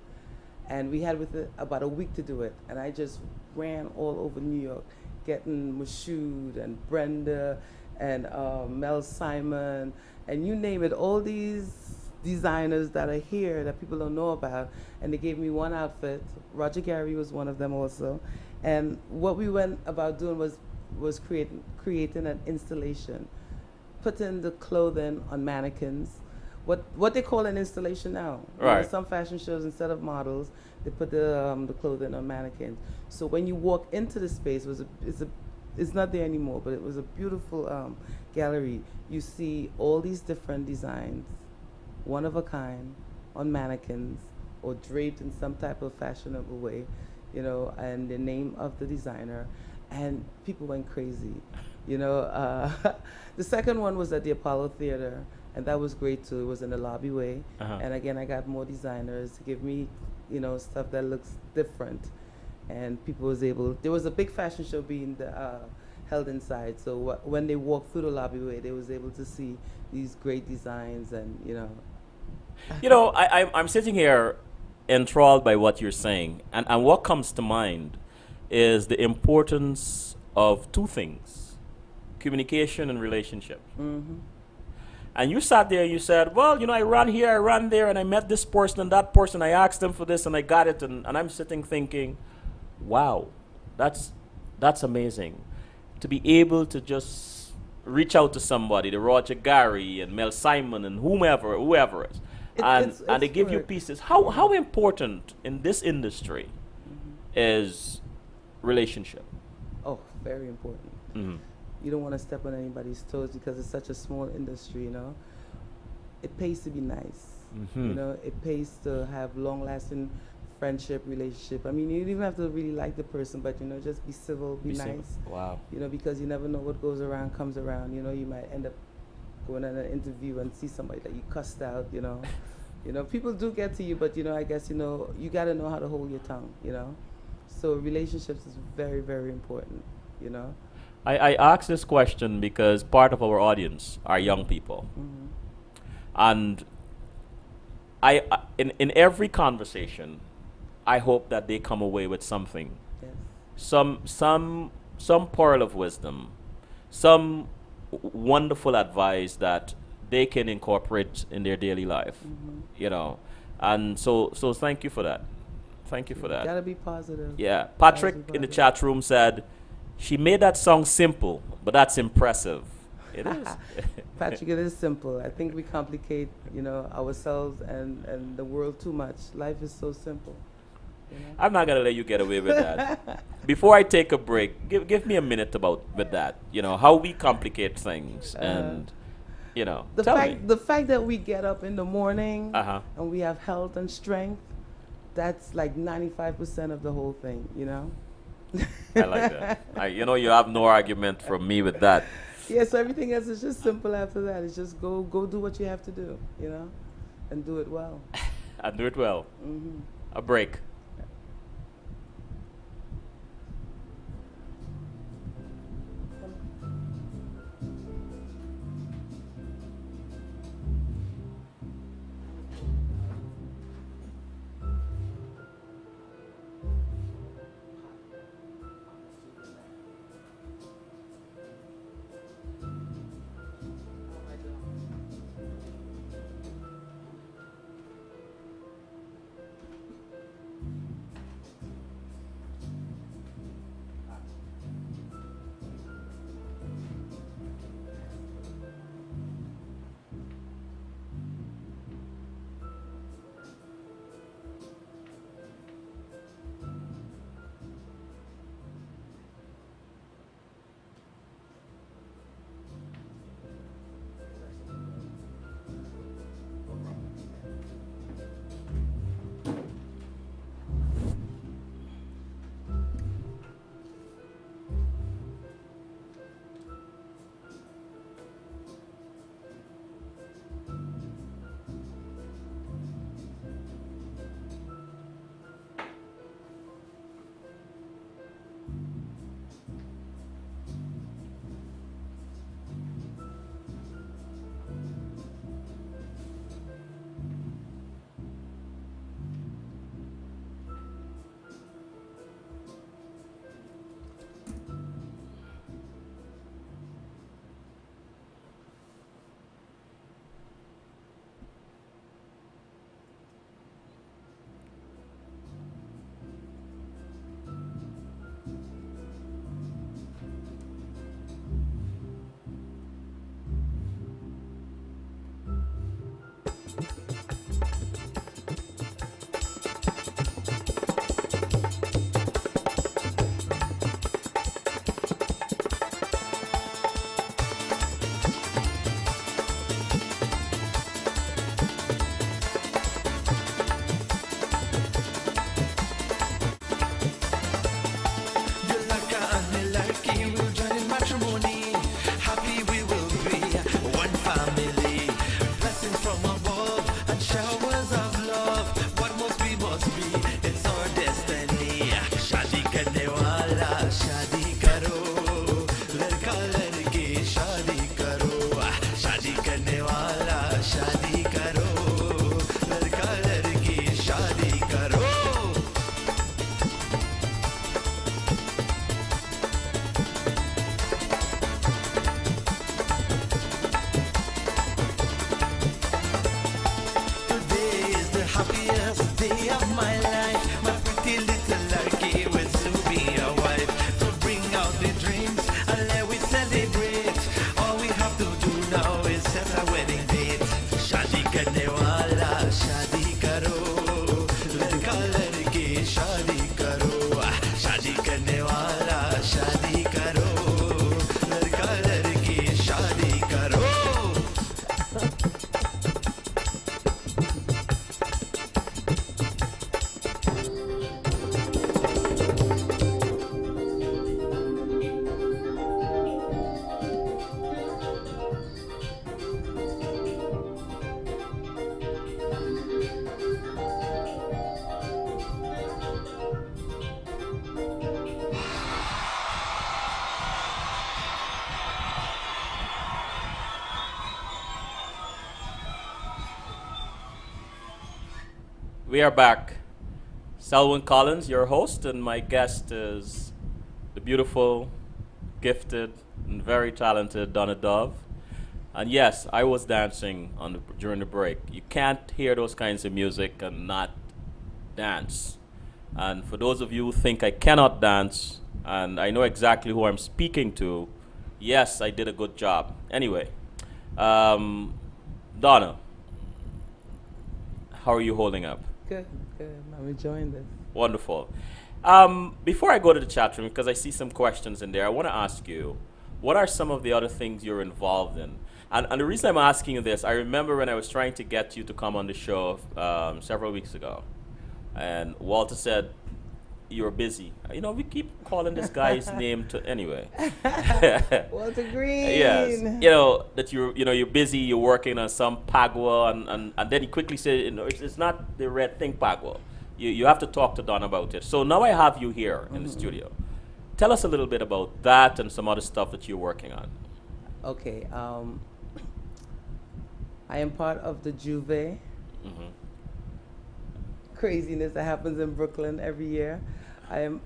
And we had about a week to do it. And I just ran all over New York, getting Mashoud and Brenda and Mel Simon, and you name it, all these designers that are here that people don't know about, and they gave me one outfit. Roger Gary was one of them also. And what we went about doing was creating an installation, putting the clothing on mannequins, what they call an installation now. Right. Some fashion shows, instead of models, they put the clothing on mannequins. So when you walk into the space, it's not there anymore, but it was a beautiful gallery. You see all these different designs, one of a kind, on mannequins or draped in some type of fashionable way, and the name of the designer, and people went crazy. The second one was at the Apollo Theater, and that was great too. It was in the lobby way, and again I got more designers to give me, stuff that looks different, and people was able. There was a big fashion show being held inside, so when they walked through the lobby, they was able to see these great designs, and You know, I'm sitting here enthralled by what you're saying, and what comes to mind is the importance of two things: communication and relationship. Hmm. And you sat there and you said, well, I ran here, I ran there, and I met this person and that person. I asked them for this and I got it. And I'm sitting thinking, wow, that's amazing. To be able to just reach out to somebody, the Roger Gary and Mel Simon and whoever is, and they give you correct. pieces. How important in this industry is relationship? Oh, very important. Mhm. You don't want to step on anybody's toes because it's such a small industry, It pays to be nice. Mhm. It pays to have long-lasting friendship, relationship. I mean, you don't even have to really like the person, but, just be civil, be Be simple. nice. Wow. Because you never know what goes around comes around. You might end up going on an interview and see somebody that you cussed out. People do get to you, but, I guess, you got to know how to hold your tongue. So relationships is very, very important. I ask this question because part of our audience are young people. Hmm. And in every conversation, I hope that they come away with something, Yes. some pearl of wisdom, some wonderful advice that they can incorporate in their daily life. And so thank you for that. Thank you for that. Gotta be positive. Yeah, Gotta Patrick be in the positive. chat room said she made that song simple, but that's impressive. It is. Patrick, it is simple. I think we complicate, ourselves and the world too much. Life is so simple. I'm not gonna let you get away with that. Before I take a break, give me a minute with that. How we complicate things, and The tell fact me. the fact that we get up in the morning Uh-huh. and we have health and strength, that's like 95% of the whole thing. I like that. You have no argument from me with that. Yeah, so everything else is just simple after that. It's just go do what you have to do, and do it well. And do it well. Hmm. A break. Shawers of love, what must be, it's our destiny. Shadi my life, my pretty little Larky will soon be a wife. So bring out the drinks and let we celebrate. All we have to do now is set a wedding date. Shadi karne wala, shadi karo. Ladka ladki, shadi karo. Shadi karne wala, shadi karo. Ladka ladki, shadi karo. We are back. Selwyn Collins, your host, and my guest is the beautiful, gifted, and very talented Donna Dove. And yes, I was dancing during the break. You can't hear those kinds of music and not dance. And for those of you who think I cannot dance, and I know exactly who I'm speaking to, yes, I did a good job. Anyway, Donna, how are you holding up? Good, good. I'm enjoying this. Wonderful. Before I go to the chat room, because I see some questions in there, I want to ask you, what are some of the other things you're involved in? And the reason I'm asking you this, I remember when I was trying to get you to come on the show several weeks ago, and Walter said you were busy. You know, we keep calling this guy's name to anyway. Walter Green. Yes, you know that you're busy. You're working on some pagua, and then he quickly said, you know, it's not the red thing pagua. You have to talk to Don about it. So now I have you here in the studio. Tell us a little bit about that and some other stuff that you're working on. Okay. I am part of the Juve craziness that happens in Brooklyn every year. I am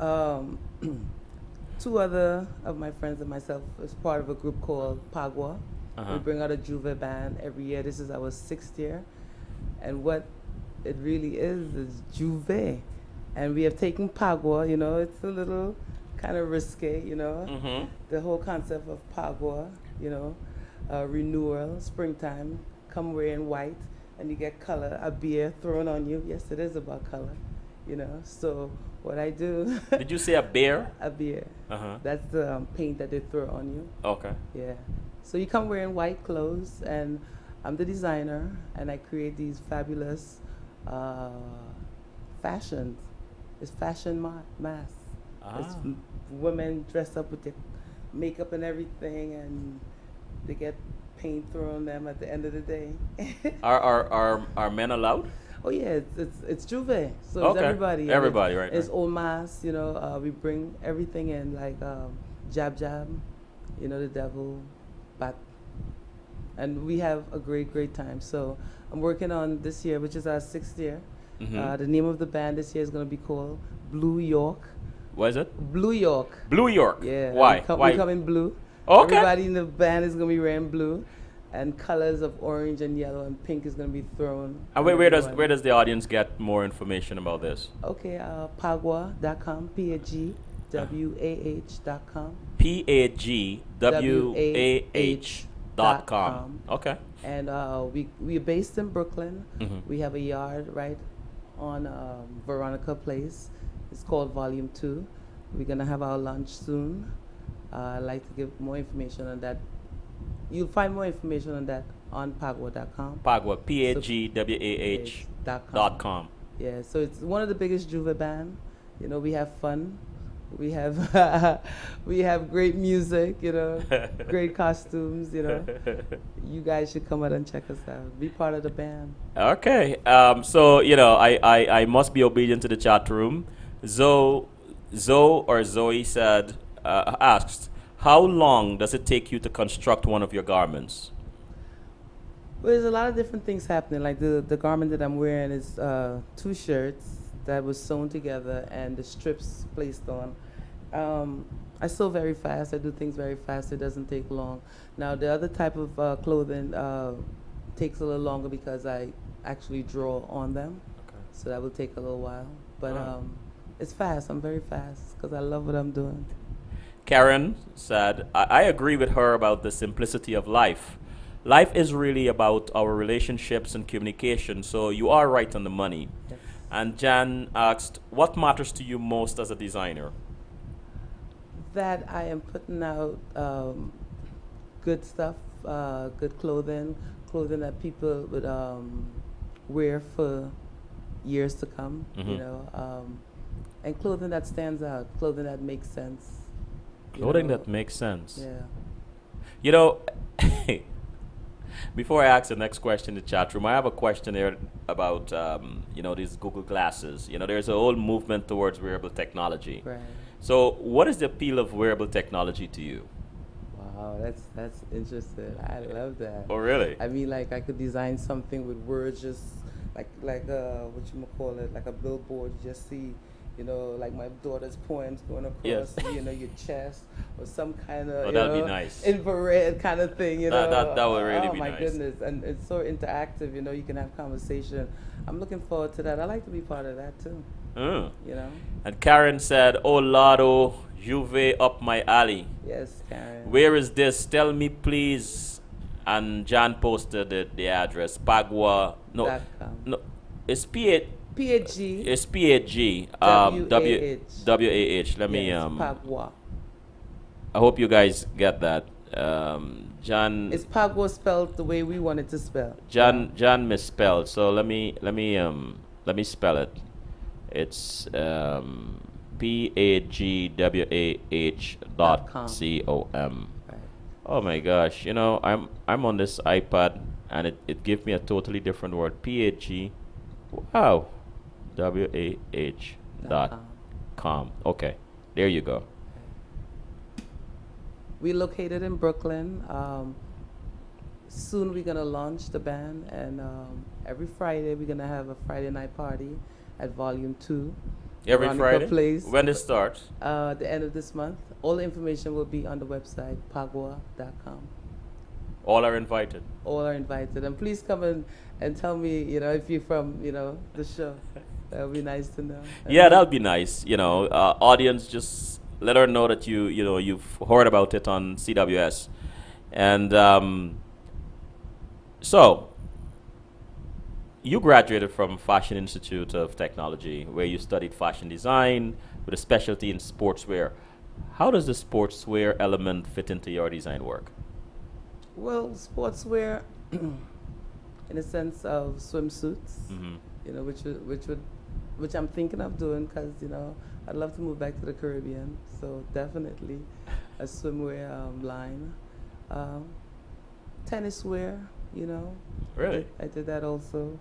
two other of my friends and myself is part of a group called Pagua. We bring out a Juve band every year. This is our 6th year, and what it really is Juve, and we have taken Pagua. You know, it's a little kind of risque. You know, the whole concept of Pagua. You know, renewal, springtime. Come wearing white, and you get color, a beer thrown on you. Yes, it is about color, you know. So what I do. Did you say a beer? A beer. That's the paint that they throw on you. Okay. Yeah. So you come wearing white clothes, and I'm the designer, and I create these fabulous fashions. It's fashion masks. It's women dressed up with their makeup and everything, and they get paint thrown on them at the end of the day. Are men allowed? Oh yeah, it's Juve, so Okay. it's everybody. Everybody, right, It's right. old mass, you know. We bring everything in, like jab, you know, the devil, bat, and we have a great time. So I'm working on this year, which is our 6th year. The name of the band this year is going to be called Blue York. What is it? Blue York. Blue York. Yeah. Why? We come in blue. Okay. Everybody in the band is going to be wearing blue, and colors of orange and yellow and pink is going to be thrown. And where does the audience get more information about this? Okay, pagua.com, PAGWAH.com. PAGWAH.com. Okay. And we're based in Brooklyn. We have a yard right on Veronica Place. It's called Volume 2. We're going to have our lunch soon. I'd like to give more information on that. You'll find more information on that on pagua.com. Pagua, PAGWAH.com. Yeah, so it's one of the biggest Juve band. You know, we have fun. We have we have great music, you know, great costumes, you know. You guys should come out and check us out. Be part of the band. Okay. So, you know, I must be obedient to the chat room. Zoe said, asked, how long does it take you to construct one of your garments? Well, there's a lot of different things happening. Like the garment that I'm wearing is 2 shirts that was sewn together and the strips placed on. I sew very fast. I do things very fast. It doesn't take long. Now, the other type of clothing takes a little longer because I actually draw on them. so that will take a little while. But Oh. it's fast. I'm very fast because I love what I'm doing. Karen said, I agree with her about the simplicity of life. Life is really about our relationships and communication, so you are right on the money. Yes. And Jan asked, what matters to you most as a designer? That I am putting out good stuff, good clothing that people would wear for years to come, Mhm. and clothing that stands out, clothing that makes sense. Clothing that makes sense. Yeah. You know, before I ask the next question in the chat room, I have a question here about, these Google glasses. There's a whole movement towards wearable technology. Right. So what is the appeal of wearable technology to you? Wow, that's interesting. I love that. Oh, really? I mean, like I could design something with words, just like what you call it, like a billboard. You just see, like my daughter's poems going across, Yes. your chest, or some kind of, Oh, that'd be nice. infrared kind of thing. That would really oh be my nice. goodness, and it's so interactive. You can have conversation. I'm looking forward to that. I like to be part of that too. Mm. You know. And Karen said, oh, Lado, Juve up my alley. Yes, Karen. Where is this? Tell me, please. And Jan posted the address. Pagua. No, .com. no. It's P8. PhD. It's PHG. WAH. WAH. Let me. Yes, Pagua. I hope you guys get that. Jan. Is Pagua spelled the way we want it to spell? Jan misspelled. So let me spell it. It's PAGWAH.com. Right. Oh my gosh! I'm on this iPad and it gives me a totally different word. PAG. Wow. WAH.com. Okay, there you go. We located in Brooklyn. Soon we're gonna launch the band, and every Friday we're gonna have a Friday night party at Volume 2. Every Veronica Friday. Place. When it starts. The end of this month. All the information will be on the website pagua.com. All are invited. All are invited, and please come and tell me, if you're from, the show. That would be nice to know. Yeah, that would be nice. Audience, just let her know that you've heard about it on CWS, and so you graduated from Fashion Institute of Technology, where you studied fashion design with a specialty in sportswear. How does the sportswear element fit into your design work? Well, sportswear, in a sense of swimsuits, Mm-hmm. which I'm thinking of doing because I'd love to move back to the Caribbean. So definitely a swimwear line, tennis wear. Really? I did that also.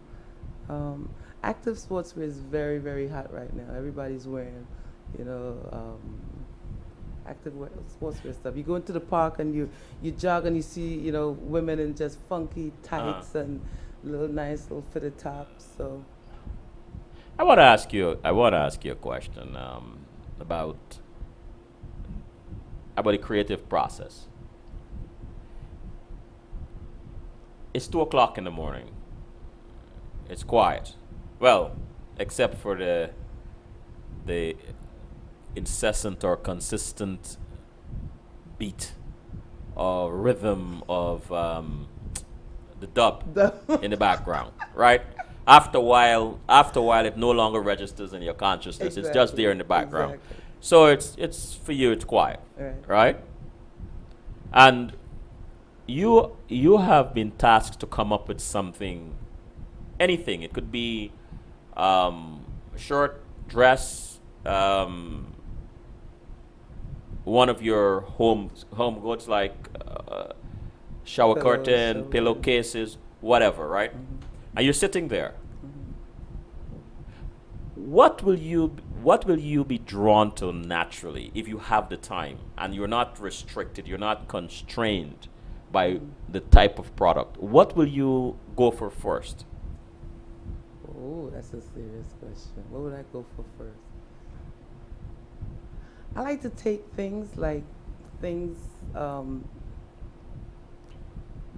Active sportswear is very, very hot right now. Everybody's wearing, active sportswear stuff. You go into the park and you jog and you see, women in just funky tights and nice little fitted tops. So I want to ask you a question about the creative process. It's 2:00 in the morning. It's quiet. Well, except for the incessant or consistent beat or rhythm of the dub in the background, right? After a while, it no longer registers in your consciousness. It's just there in the background. Exactly. So it's for you. It's quiet, right? And you have been tasked to come up with something, anything. It could be shirt, dress, one of your home goods like shower Pillows, curtain, shower. pillowcases, whatever, right? And you're sitting there. What will you be drawn to naturally if you have the time and you're not restricted, you're not constrained by the type of product? What will you go for first? Oh, that's a serious question. What would I go for first? I like to take things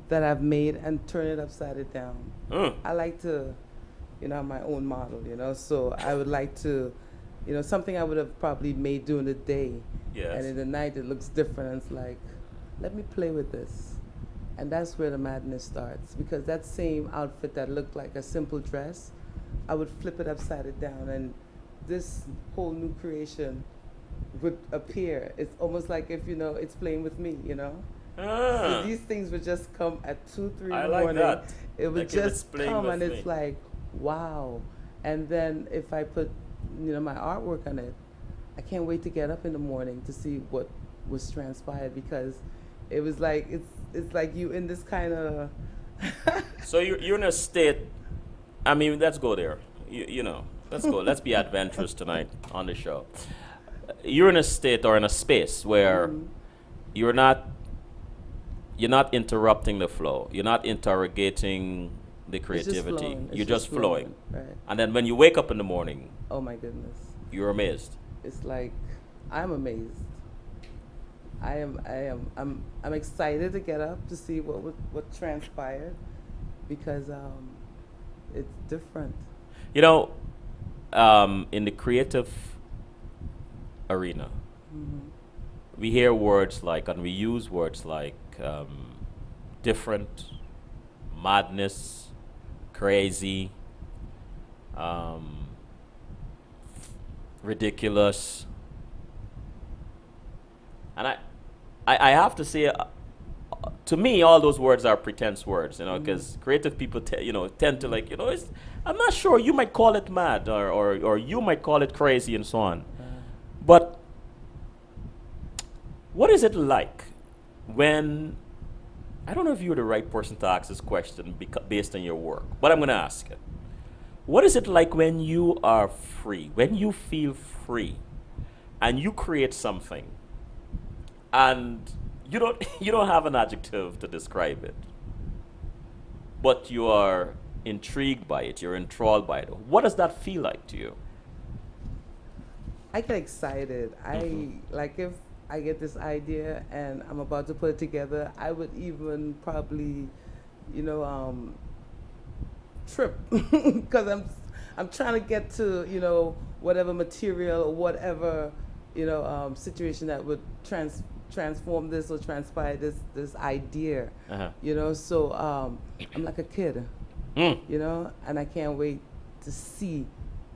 that I've made and turn it upside down. Mm. I like to I'm my own model, so I would like to, something I would have probably made during the day. Yes. And in the night it looks different. And it's like, let me play with this. And that's where the madness starts. Because that same outfit that looked like a simple dress, I would flip it upside it down, and this whole new creation would appear. It's almost like if, it's playing with me, So these things would just come at 2, 3 in I the like morning. that. It would Like if it's just playing come, with and it's me. like, wow. And then if I put, my artwork on it, I can't wait to get up in the morning to see what was transpired, because it was like, it's like you in this kind of. So you're in a state. I mean, let's go there. Let's go. Let's be adventurous tonight on the show. You're in a state or in a space where you're not interrupting the flow. You're not interrogating the creativity. You're just flowing. Right. And then when you wake up in the morning, Oh my goodness. you're amazed. It's like, I'm amazed. I'm excited to get up to see what transpired, because it's different. In the creative arena, we hear words like, and we use words like different, madness, crazy, ridiculous. And I have to say, to me, all those words are pretense words, because creative people, tend to I'm not sure, you might call it mad, or you might call it crazy and so on. But what is it like when, I don't know if you're the right person to ask this question based on your work, but I'm going to ask it. What is it like when you are free, when you feel free, and you create something, and you don't have an adjective to describe it, but you are intrigued by it, you're enthralled by it? What does that feel like to you? I get excited. Like if I get this idea and I'm about to put it together, I would even probably, trip, because I'm trying to get to whatever material or whatever situation that would transform this or transpire this idea. So I'm like a kid, and I can't wait to see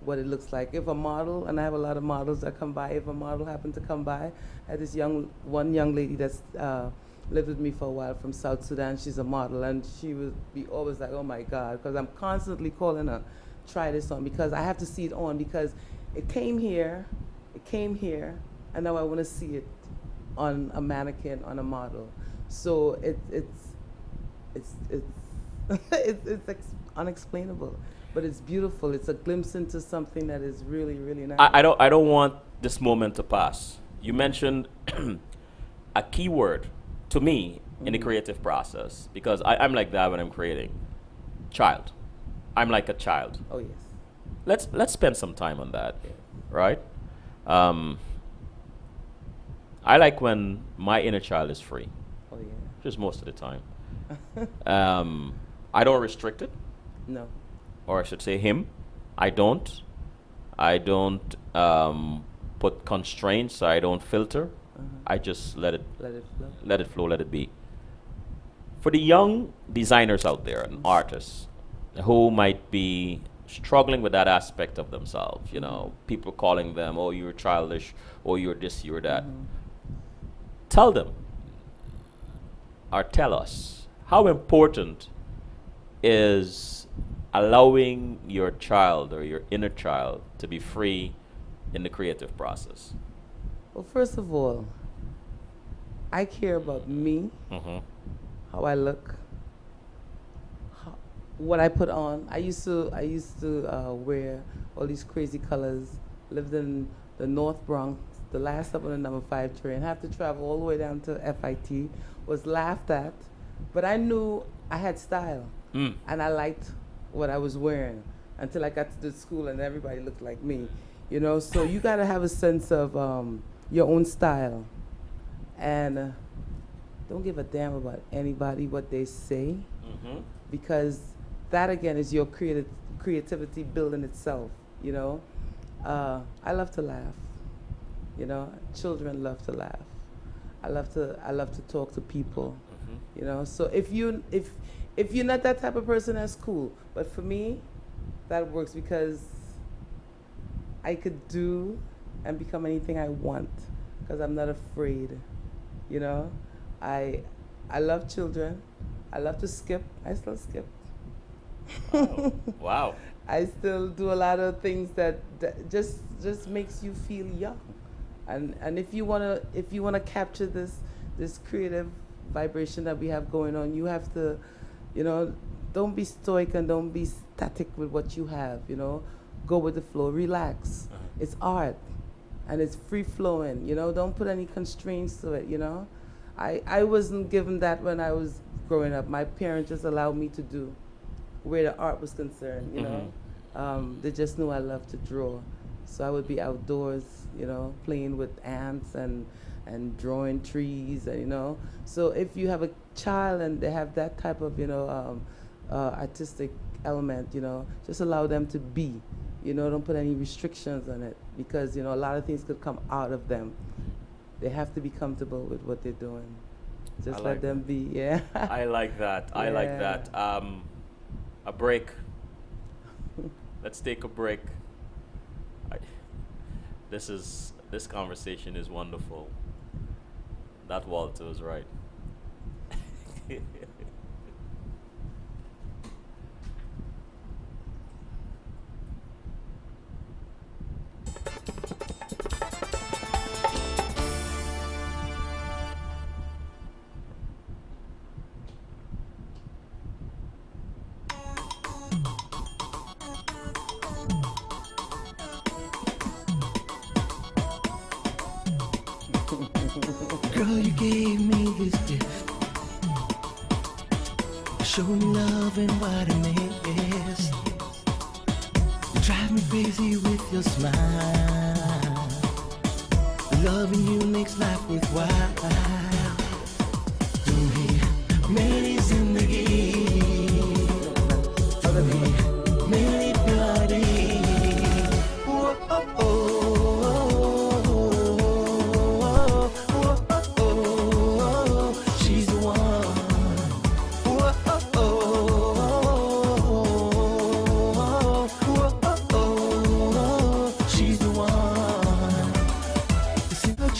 what it looks like. If a model, and I have a lot of models that come by, if a model happened to come by, I had this one young lady that's lived with me for a while from South Sudan. She's a model, and she would be always like, oh my God, because I'm constantly calling her, try this on, because I have to see it on, because it came here, and now I want to see it on a mannequin, on a model. So it's unexplainable, but it's beautiful. It's a glimpse into something that is really, really nice. I don't want this moment to pass. You mentioned a key word to me in the creative process, because I'm like that when I'm creating. Child. I'm like a child. Oh yes. Let's spend some time on that, Yes. right? I like when my inner child is free, Oh yeah. just most of the time. I don't restrict it, No. or I should say him. I don't put constraints. I don't filter. I just let it Let it flow. flow, let it be. For the young designers out there and artists who might be struggling with that aspect of themselves, people calling them, oh, you're childish, or you're this, you're that. Tell them, or tell us, how important is allowing your child or your inner child to be free in the creative process? Well, first of all, I care about me, how I look, what I put on. I used to wear all these crazy colors. Lived in the North Bronx, the last stop on the number 5 train. Have to travel all the way down to FIT. Was laughed at, but I knew I had style, and I liked what I was wearing until I got to the school and everybody looked like me, So you got to have a sense of your own style, and don't give a damn about anybody, what they say, because that again is your creativity building itself. You know, I love to laugh. You know, children love to laugh. I love to talk to people. You know, so if you're not that type of person, that's cool. But for me, that works because I could do and become anything I want because I'm not afraid. You know, I love children. I love to skip. I still skip. Wow. Wow. I still do a lot of things that just makes you feel young. And if you wanna capture this creative vibration that we have going on, you have to, you know, don't be stoic and don't be static with what you have, you know. Go with the flow, relax. It's art and it's free flowing, you know, don't put any constraints to it, you know. I wasn't given that when I was growing up. My parents just allowed me to do where the art was concerned, you know. They just knew I loved to draw. So I would be outdoors, you know, playing with ants and drawing trees, and you know. So if you have a child and they have that type of, you know, artistic element, you know, just allow them to be, you know, don't put any restrictions on it because, you know, a lot of things could come out of them. They have to be comfortable with what they're doing. Just let them be, yeah. I like that. I like that. A break. Let's take a break. This conversation is wonderful. That Walter was right. Girl, you gave me this gift. Show me love and what I miss. You drive me crazy with your smile. Loving you makes life worthwhile. तुम्हें मेरी जिंदगी, तुम्हें मेरी प्यारी.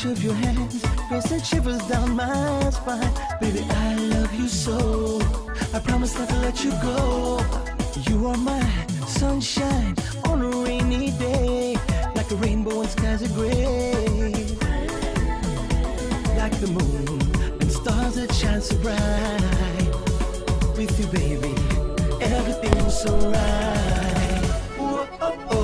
Of your hands, racing shivers down my spine. Baby, I love you so. I promise not to let you go. You are my sunshine on a rainy day, like a rainbow and skies are gray, like the moon and stars that shine so bright. With you, baby, everything's so right. Whoa, oh, oh.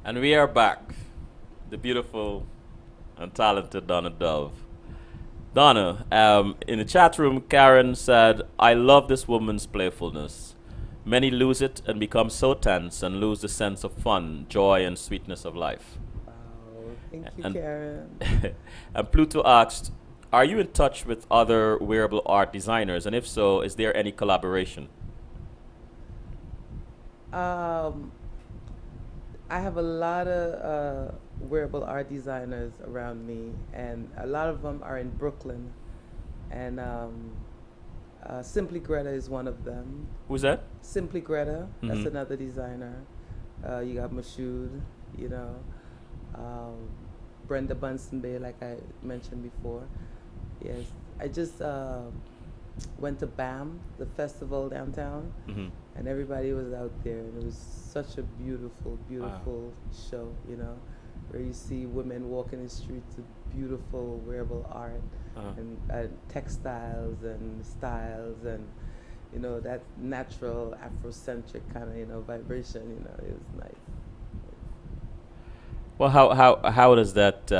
And we are back. The beautiful and talented Donna Dove. Donna, in the chat room, Karen said, I love this woman's playfulness. Many lose it and become so tense and lose the sense of fun, joy, and sweetness of life. Wow, thank you, And, Karen. and Pluto asked, are you in touch with other wearable art designers? And if so, is there any collaboration? I have a lot of wearable art designers around me, and a lot of them are in Brooklyn. And Simply Greta is one of them. Who's that? Simply Greta, that's Mhm. another designer. You got Mashoud, you know, Brenda Bunsen Bay, like I mentioned before. Yes, I just went to BAM, the festival downtown, Mm-hmm. and everybody was out there, and it was such a beautiful, beautiful show, you know, where you see women walking the streets with beautiful wearable art and textiles and styles and, you know, that natural Afrocentric kind of, you know, vibration, you know, it was nice. Well, how does that,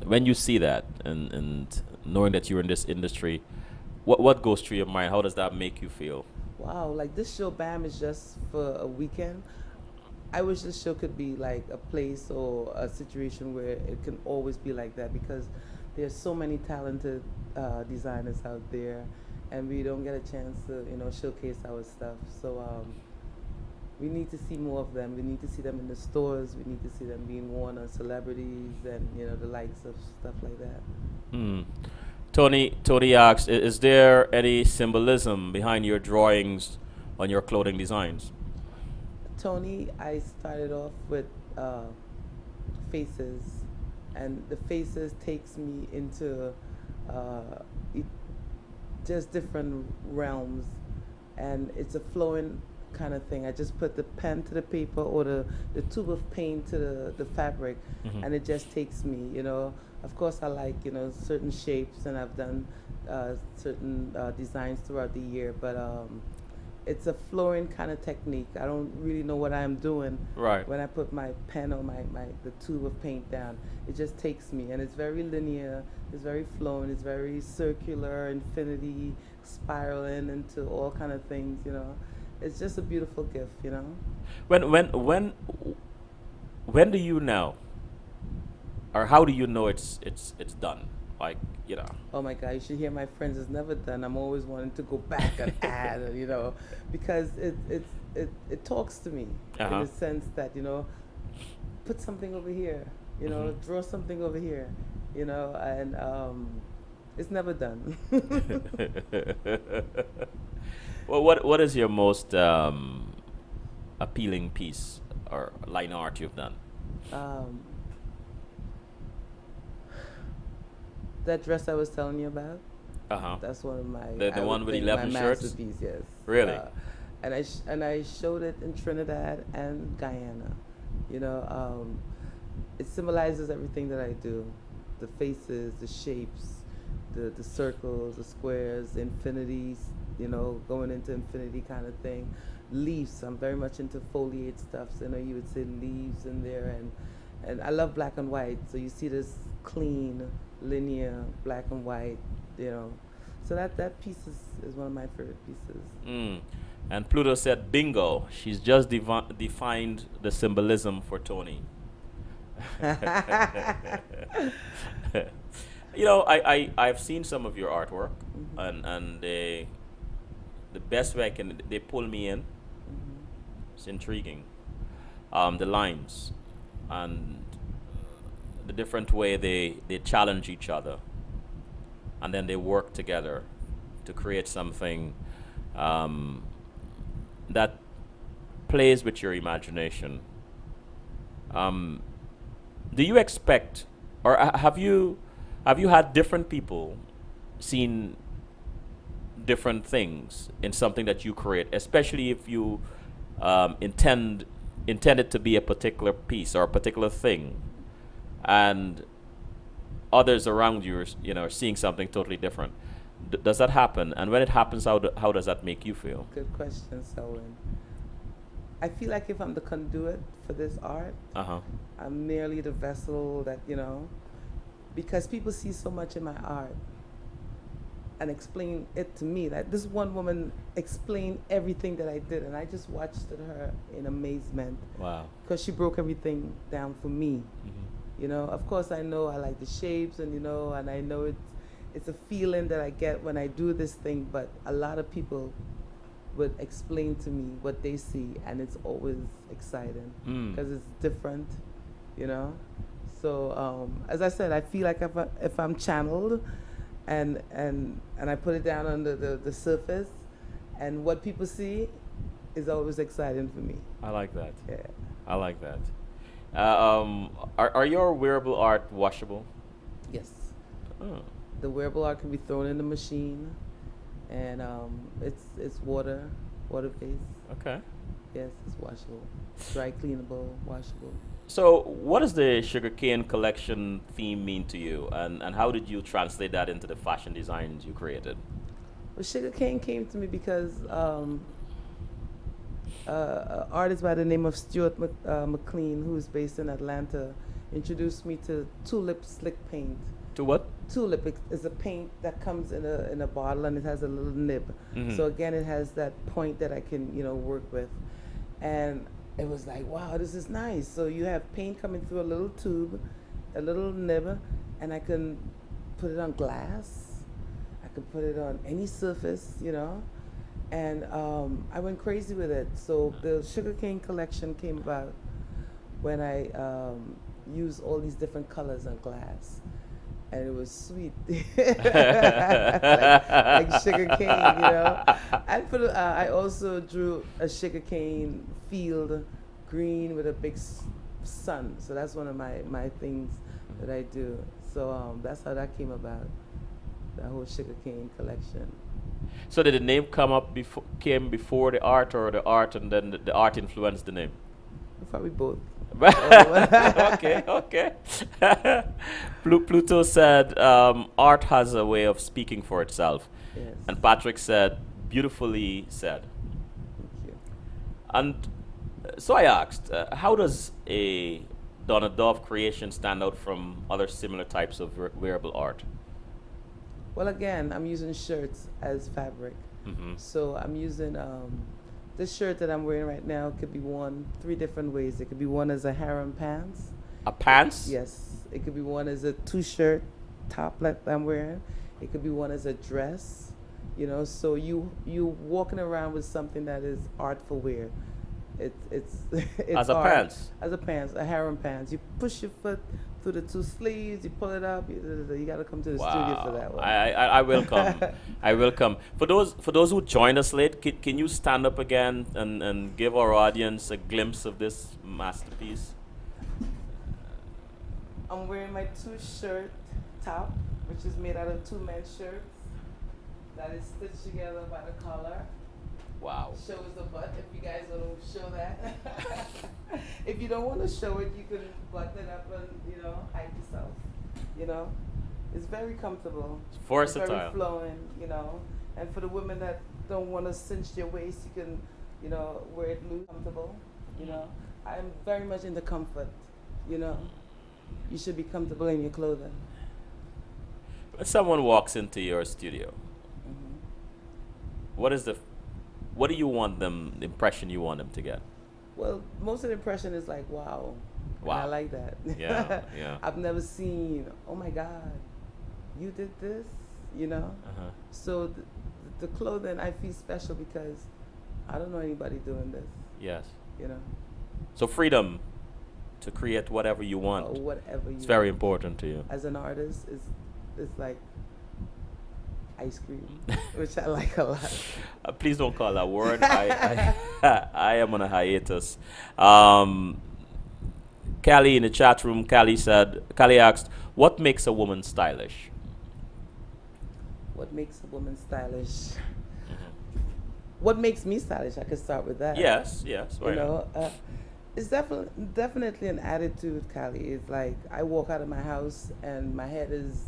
when you see that and knowing that you're in this industry, what goes through your mind? How does that make you feel? Wow, like this show BAM is just for a weekend. I wish this show could be like a place or a situation where it can always be like that, because there's so many talented designers out there, and we don't get a chance to, you know, showcase our stuff. So we need to see more of them. We need to see them in the stores. We need to see them being worn on celebrities and, you know, the likes of stuff like that. Hmm. Tony asks, is there any symbolism behind your drawings on your clothing designs? Tony, I started off with faces, and the faces takes me into it, just different realms, and it's a flowing kind of thing. I just put the pen to the paper or the tube of paint to the fabric, Mhm. and it just takes me, you know. Of course, I like, you know, certain shapes, and I've done certain designs throughout the year, but it's a flowing kind of technique. I don't really know what I'm doing Right. when I put my pen or the tube of paint down. It just takes me, and it's very linear, it's very flowing, it's very circular, infinity, spiraling into all kind of things, you know. It's just a beautiful gift, you know. When do you know, or how do you know it's done? Like, you know. Oh my God, you should hear my friends. It's never done. I'm always wanting to go back and add, you know, because it talks to me in the sense that, you know, put something over here, you know, draw something over here, you know, and it's never done. Well, what is your most appealing piece or line art you've done? That dress I was telling you about. Uh-huh. That's one of my The I one would with think 11 my shirts? masterpiece, yes. Really? And I showed it in Trinidad and Guyana. You know, it symbolizes everything that I do: the faces, the shapes, the circles, the squares, the infinities. You know, going into infinity kind of thing. Leaves. I'm very much into foliate stuff. So, you know, you would say leaves in there, and I love black and white. So you see this clean, linear black and white. You know, so that piece is one of my favorite pieces. Mm. And Pluto said, bingo, she's just defined the symbolism for Tony. You know, I've seen some of your artwork, and the best way they pull me in. It's intriguing. The lines and the different way they challenge each other, and then they work together to create something that plays with your imagination. Do you expect, or have you had different people seen different things in something that you create, especially if you intend it to be a particular piece or a particular thing, and others around you are seeing something totally different? Does that happen? And when it happens, how does that make you feel? Good question, Selwyn. I feel like if I'm the conduit for this art, Uh-huh. I'm merely the vessel that, because people see so much in my art and explain it to me. Like this one woman explained everything that I did, and I just watched her in amazement Wow. because she broke everything down for me. Mm-hmm. Of course I know I like the shapes, and and I know it's a feeling that I get when I do this thing, but a lot of people would explain to me what they see, and it's always exciting because it's different, you know. So as I said, I feel like if I'm channeled, and I put it down on the surface, and what people see is always exciting for me. I like that. Yeah. I like that. Are your wearable art washable? Yes. Oh. The wearable art can be thrown in the machine, and it's water based. Okay. Yes, it's washable, dry cleanable, washable. So, what does the sugarcane collection theme mean to you, and how did you translate that into the fashion designs you created? Well, sugarcane came to me because an artist by the name of Stuart McLean, who is based in Atlanta, introduced me to tulip slick paint. To what? Tulip is a paint that comes in a bottle, and it has a little nib. Mhm. So again, it has that point that I can work with, and it was like, wow, this is nice. So you have paint coming through a little tube, a little nib, and I can put it on glass. I can put it on any surface, and I went crazy with it. So the sugarcane collection came about when I used all these different colors on glass. And it was sweet, like sugar cane, And I also drew a sugar cane field, green with a big sun. So that's one of my things that I do. So that's how that came about, that whole sugar cane collection. So did the name came before the art, or the art and then the art influenced the name? Probably both. Okay. Pluto said art has a way of speaking for itself. Yes. And Patrick said, beautifully said. Thank you. And so I asked, how does a Donna Dove creation stand out from other similar types of wearable art? Well, again, I'm using shirts as fabric. Mm-hmm. So I'm using this shirt that I'm wearing right now could be worn 3 different ways. It could be worn as a harem pants. A pants? Yes. It could be worn as a 2-shirt top like I'm wearing. It could be worn as a dress. So you walking around with something that is artful wear. It's As a art. pants? As a pants, a harem pants. You push your foot through the 2 sleeves, you pull it up. You got to come to the studio for that one. I will come. I will come. For those who joined us late, can you stand up again and give our audience a glimpse of this masterpiece? I'm wearing my 2-shirt top, which is made out of 2 men's shirts that is stitched together by the collar. Wow. Shows the butt if you guys want to show that. If you don't want to show it, you can button it up and hide yourself. It's very comfortable. It's versatile. It's very flowing. And for the women that don't want to cinch their waist, you can wear it loose, comfortable. I'm very much into comfort. You should be comfortable in your clothing. When someone walks into your studio, Mm-hmm. what do you want them, the impression you want them to get? Well, most of the impression is like, wow. Wow. And I like that. Yeah, yeah. I've never seen, oh my God, you did this, Uh-huh. So the clothing, I feel special because I don't know anybody doing this, Yes. So So freedom to create whatever you want. or whatever you It's very want. important to you. As an artist, it's like ice cream, which I like a lot. Please don't call that word. I am on a hiatus. Callie in the chat room, Callie asked, what makes a woman stylish? What makes a woman stylish? What makes me stylish? I could start with that. Yes. Why not? It's definitely an attitude, Callie. It's like I walk out of my house and my head is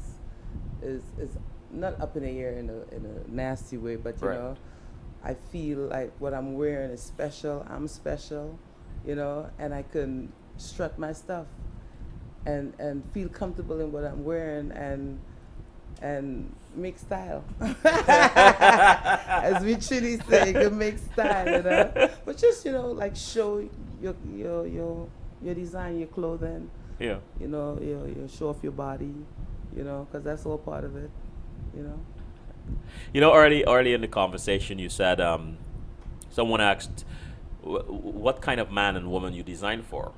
not up in the air in a nasty way, but Right. I feel like what I'm wearing is special. I'm special, and I can strut my stuff and feel comfortable in what I'm wearing and make style. As we truly say, you can make style. But just, like show your design, your clothing, Yeah. you show off your body, because that's all part of it, you know. Early in the conversation, you said someone asked what kind of man and woman you design for,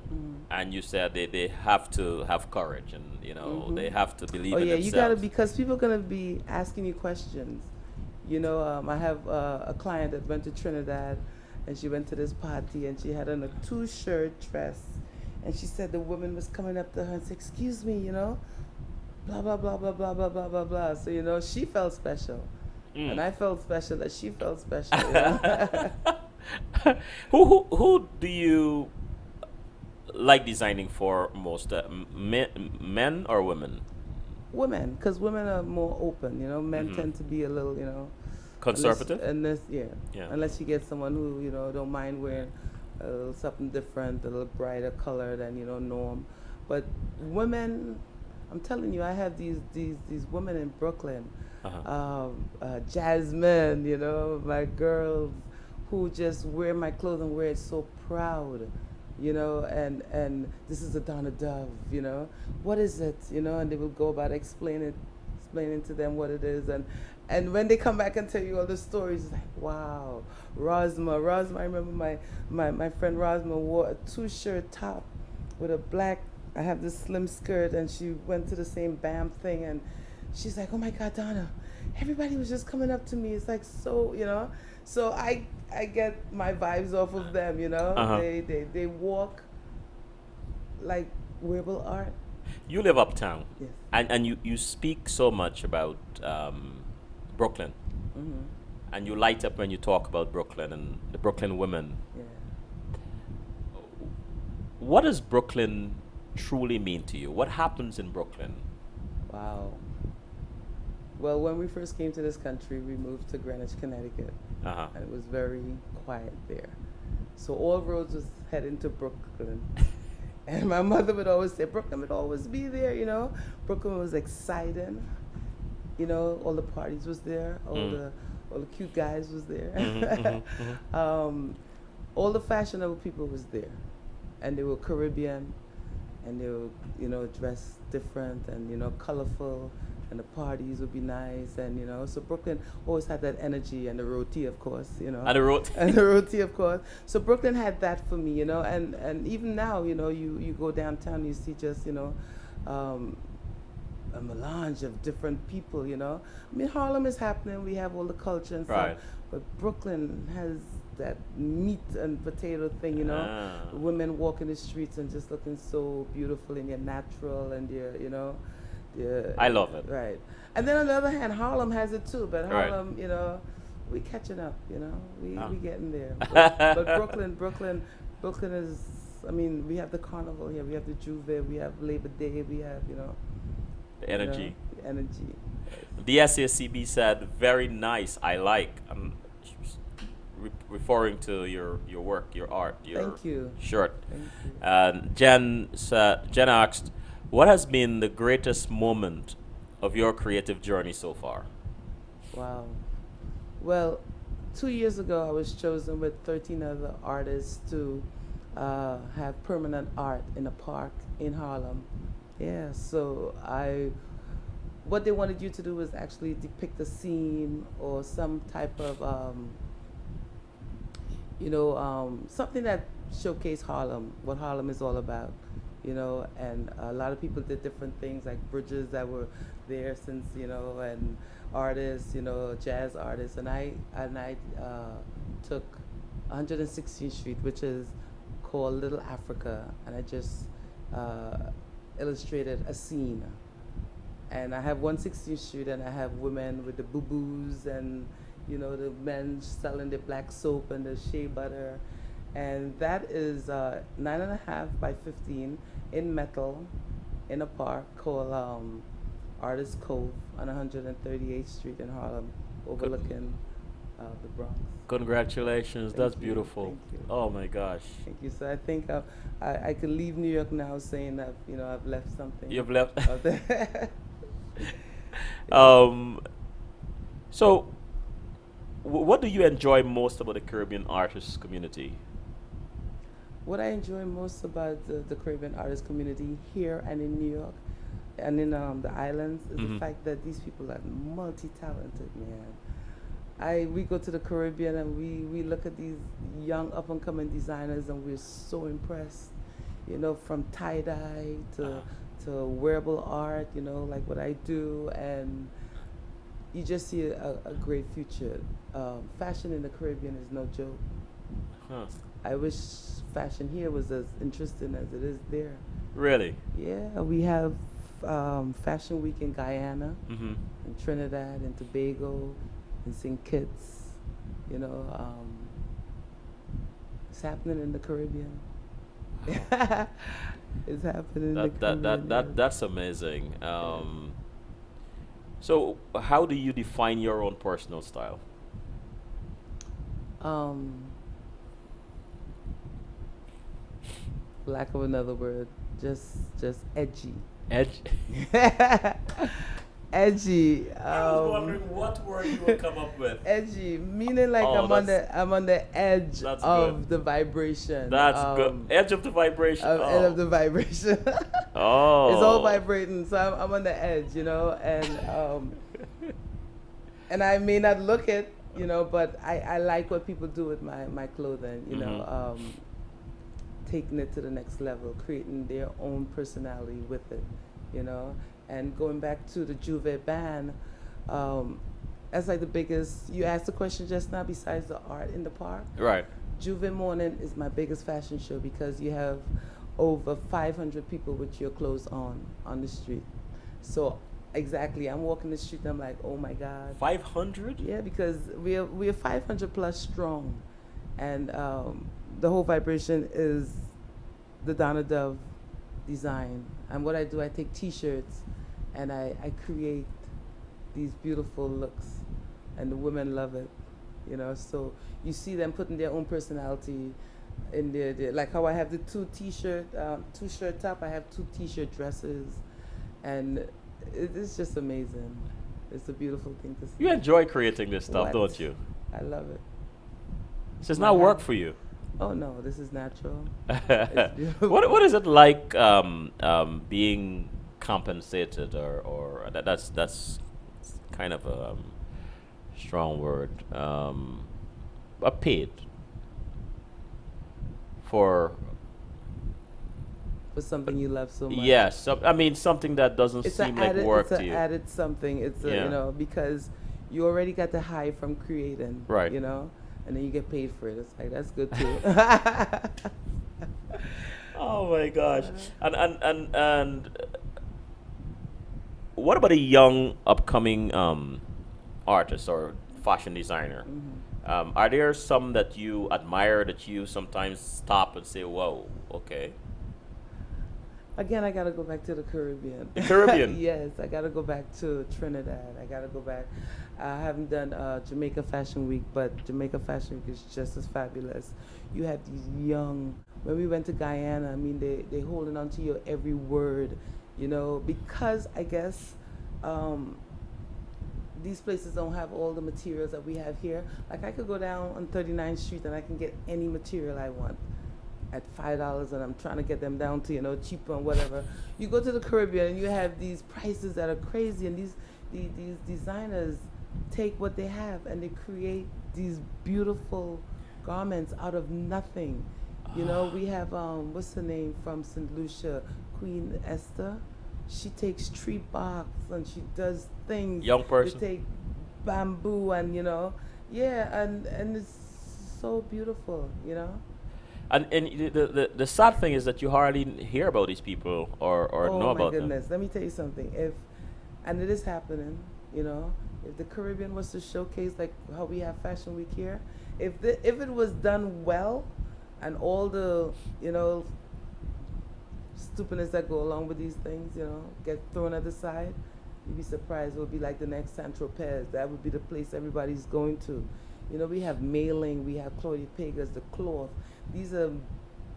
and you said they have to have courage, and they have to believe Oh in yeah, you gotta, themselves. because people are gonna be asking you questions. I have a client that went to Trinidad, and she went to this party, and she had on a two-shirt dress, and she said the woman was coming up to her and said, "Excuse me, blah blah blah blah blah blah blah blah blah." So she felt special, and I felt special that she felt special. Who do you like designing for most? Men or women? Women, because women are more open. Men tend to be a little, Conservative? Unless Yeah. unless you get someone who don't mind wearing a little something different, a little brighter color than norm. But women, I'm telling you, I have these women in Brooklyn, Jasmine, my girls, who just wear my clothing, wear it so proud, and this is a Donna Dove, what is it, and they will go about explaining to them what it is, and when they come back and tell you all the stories, it's like, wow. Rosma, I remember my friend Rosma wore a two-shirt top with a black, I have this slim skirt, and she went to the same BAM thing, and she's like, oh my God, Donna, everybody was just coming up to me. It's like, so I get my vibes off of them, They walk like wearable art. You live uptown, Yes. and you speak so much about Brooklyn, and you light up when you talk about Brooklyn and the Brooklyn women. Yeah. What does Brooklyn truly mean to you? What happens in Brooklyn? Wow. Well, when we first came to this country, we moved to Greenwich, Connecticut, and it was very quiet there. So all roads was heading to Brooklyn. And my mother would always say, Brooklyn would always be there, Brooklyn was exciting. All the parties was there, all the cute guys was there. All the fashionable people was there. And they were Caribbean, and they were, dressed different and, colorful, and the parties would be nice, and, so Brooklyn always had that energy, and the roti, of course, And the road. and the roti, of course. So Brooklyn had that for me, and even now, you go downtown, you see just, a melange of different people, I mean, Harlem is happening, we have all the culture and Right. stuff, but Brooklyn has that meat and potato thing, women walking the streets and just looking so beautiful in your natural and your, I love it. Right. And then on the other hand, Harlem has it too, but Right. Harlem, we catching up, we getting there. But Brooklyn is, I mean, we have the carnival here, we have the Juve, we have Labor Day, we have, The energy. the energy. The SACB said, very nice, I like. Referring to your work, your art, your Thank you. shirt. Thank you. And Jen asked, what has been the greatest moment of your creative journey so far? Wow. Well, 2 years ago, I was chosen with 13 other artists to have permanent art in a park in Harlem. Yeah, so what they wanted you to do was actually depict a scene or some type of, something that showcased Harlem, what Harlem is all about, and a lot of people did different things, like bridges that were there since, and artists, jazz artists, and I took 116th Street, which is called Little Africa, and I just illustrated a scene. And I have 116th Street, and I have women with the boo-boos, and the men selling the black soap and the shea butter, and that is 9.5 by 15 in metal, in a park called Artist Cove on 138th Street in Harlem, overlooking the Bronx. Congratulations. Thank That's you. beautiful. Thank you. Oh my gosh. Thank you. So I think I could leave New York now saying that I've left something. You've left. out there. um, so, what do you enjoy most about the Caribbean artists community? What I enjoy most about the Caribbean artist community here and in New York and in the islands is the fact that these people are multi-talented, man. We go to the Caribbean and we look at these young up and coming designers and we're so impressed, from tie-dye to wearable art, like what I do, and you just see a great future. Fashion in the Caribbean is no joke. Huh. I wish fashion here was as interesting as it is there. Really? Yeah, we have Fashion Week in Guyana, Mm-hmm. in Trinidad and Tobago, in St. Kitts. It's happening in the Caribbean. It's happening in the Caribbean. That's amazing. So, how do you define your own personal style? Lack of another word, just edgy. Edge. Edgy. I was wondering what word you would come up with. Edgy, meaning like Oh, I'm on the edge that's of good. the vibration. That's good. Edge of the vibration. Edge of the vibration. Oh. It's all vibrating, so I'm on the edge, and I may not look it, but I like what people do with my clothing, taking it to the next level, creating their own personality with it, and going back to the Juve band, that's like the biggest. You asked the question just now. Besides the art in the park, Right. Juve Morning is my biggest fashion show because you have over 500 people with your clothes on the street. So exactly, I'm walking the street and I'm like, oh my God. 500? Yeah, because we're 500 plus strong, and the whole vibration is the Donna Dove design. And what I do, I take T-shirts and I create these beautiful looks, and the women love it. So you see them putting their own personality in their like how I have the two shirt top, I have two T-shirt dresses, and it's just amazing. It's a beautiful thing to see. You enjoy creating this stuff, What? don't you? I love it. It's just not work for you. Oh no, this is natural. It's beautiful. What is it like being compensated or that's kind of a strong word, paid for something you love so much. yes, I mean something that doesn't It's seem an like added, work it's to an you. added something. It's Yeah. because you already got the high from creating. Right. And then you get paid for it. It's like that's good too. Oh my gosh! And what about a young upcoming artist or fashion designer? Are there some that you admire that you sometimes stop and say, "Whoa, okay"? Again, I gotta go back to the Caribbean. The Caribbean? Yes, I gotta go back to Trinidad. I gotta go back. I haven't done Jamaica Fashion Week, but Jamaica Fashion Week is just as fabulous. You have these young. When we went to Guyana, I mean, they holding on to your every word, because I guess these places don't have all the materials that we have here. Like I could go down on 39th Street and I can get any material I want at $5, and I'm trying to get them down to cheaper and whatever. You go to the Caribbean and you have these prices that are crazy, and these designers take what they have and they create these beautiful garments out of nothing. We have what's her name from St. Lucia, Queen Esther. She takes tree bark and she does things. Young person. They take bamboo and and it's so beautiful. And the sad thing is that you hardly hear about these people or know Oh my about goodness! Let me tell you something. And it is happening. If the Caribbean was to showcase like how we have Fashion Week here, if it was done well, and all the stupidness that go along with these things, get thrown at the side, You'd be surprised. It would be like the next San Tropez. That would be the place everybody's going to. You know, we have mailing, we have Claudia Pegas, the cloth. These are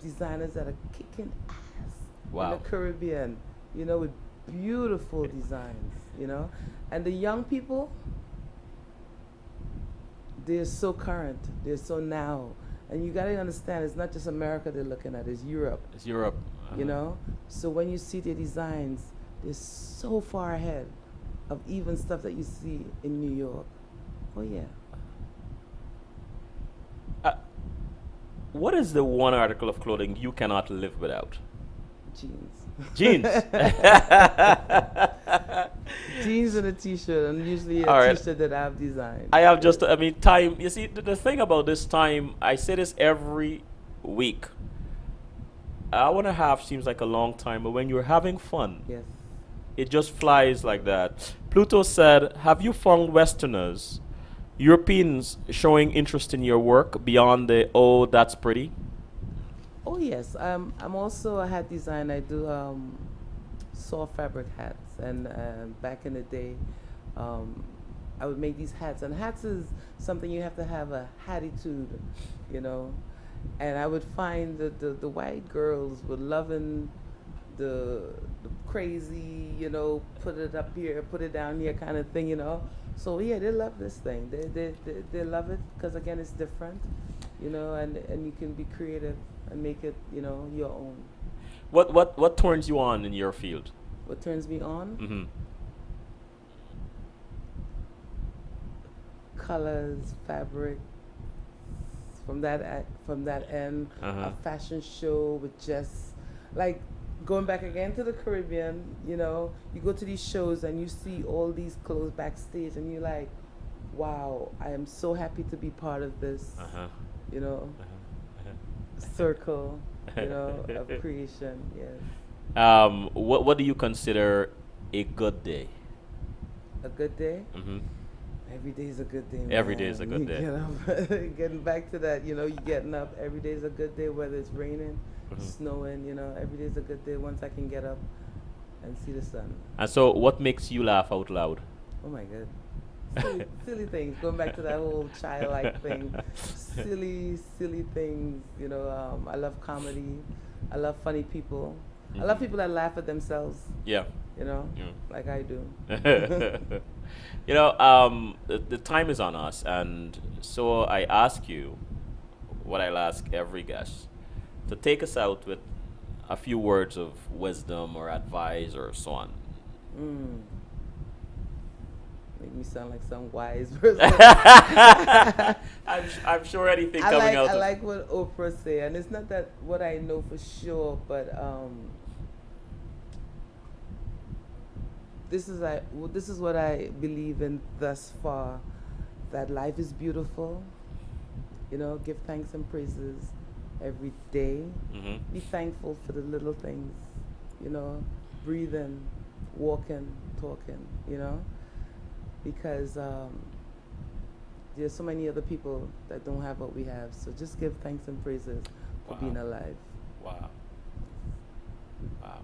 designers that are kicking ass in Wow. the Caribbean, you know, with beautiful designs, you know. And the young people, they're so current, they're so now. And you gotta understand, it's not just America they're looking at, it's Europe, It's Europe. you know. So when you see their designs, they're so far ahead of even stuff that you see in New York. Oh yeah. What is the one article of clothing you cannot live without? Jeans. Jeans. Jeans and a t-shirt, and usually a All right. t-shirt that I've designed. I have just, I mean, time. You see, the thing about this time, I say this every week. An hour and a half seems like a long time, but when you're having fun, Yes. it just flies like that. Pluto said, have you found Westerners, Europeans showing interest in your work beyond the, oh, that's pretty? Oh yes. I'm also a hat designer. I do saw fabric hats, and back in the day, I would make these hats. And hats is something you have to have a attitude, you know. And I would find that the white girls were loving the crazy, you know, put it up here, put it down here kind of thing, you know. So yeah, they love this thing. They love it because again, it's different, you know, and you can be creative and make it, you know, your own. What turns you on in your field? What turns me on? Mm-hmm. Colors, fabric. From that end, Uh-huh. a fashion show with just like going back again to the Caribbean. You know, you go to these shows and you see all these clothes backstage, and you're like, "Wow, I am so happy to be part of this." Uh-huh. You know, Uh-huh. circle. You know, of creation. Yes, What do you consider a good day? a good day. Mm-hmm. Every day is a good day. Every day is a man. good You day. get up, getting back to that, you know, you getting up. Every day is a good day, whether it's raining, Mhm. snowing. You know, every day is a good day once I can get up and see the sun. And so, what makes you laugh out loud? Oh my God, silly things. Going back to that whole childlike thing, silly things. You know, I love comedy. I love funny people. I love Mhm. people that laugh at themselves. Yeah. You know, Yeah. like I do. You know, the time is on us, and so I ask you what I'll ask every guest to take us out with a few words of wisdom or advice or so on. Mm. Make me sound like some wise person. I'm sure anything I coming like out I of like what Oprah say, and it's not that what I know for sure, but this is what I believe in thus far, that life is beautiful. You know, give thanks and praises every day. Mhm. Be thankful for the little things. You know, breathing, walking, talking. You know, because there's so many other people that don't have what we have. So just give thanks and praises for Wow. being alive. Wow. Wow.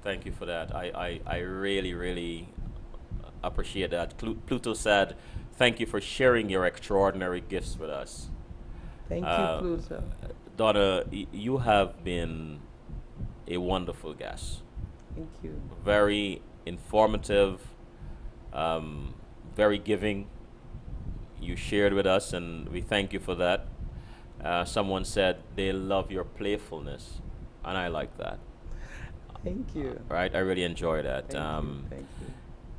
Thank you for that. I really, really appreciate that. Pluto said, thank you for sharing your extraordinary gifts with us. Thank you, Pluto. Donna, you have been a wonderful guest. Thank you. Very informative, very giving. You shared with us, and we thank you for that. Someone said they love your playfulness, and I like that. Thank you. Right, I really enjoy that. Thank you. Thank you.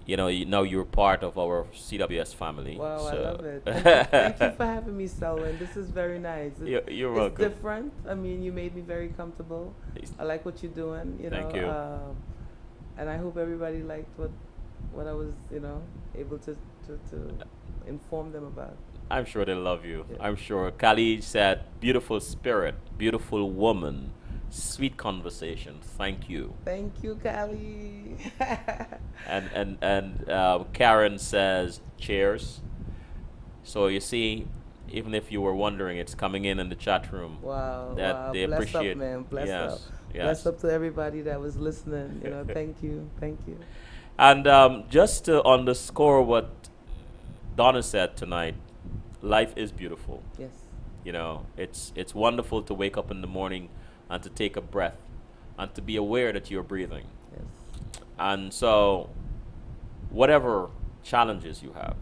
You know, now you're part of our CWS family. Wow, I so- love it. Thank you for having me, Selwyn. This is very nice. You're It's welcome. different. I mean, you made me very comfortable. It's- I like what you're doing. You know. Thank you. And I hope everybody liked what I was, you know, able to inform them about. I'm sure they love you. Yeah. I'm sure. Khalid said, beautiful spirit, beautiful woman, sweet conversation. Thank you. Thank you, Callie. And Karen says, cheers. So you see, even if you were wondering, it's coming in the chat room. Wow. That wow. they Bless appreciate. up, man. Bless yes, up. Yes. Bless up to everybody that was listening. You know, thank you. Thank you. And just to underscore what Donna said tonight, life is beautiful. Yes. You know, it's wonderful to wake up in the morning and to take a breath and to be aware that you're breathing. Yes. And so, whatever challenges you have,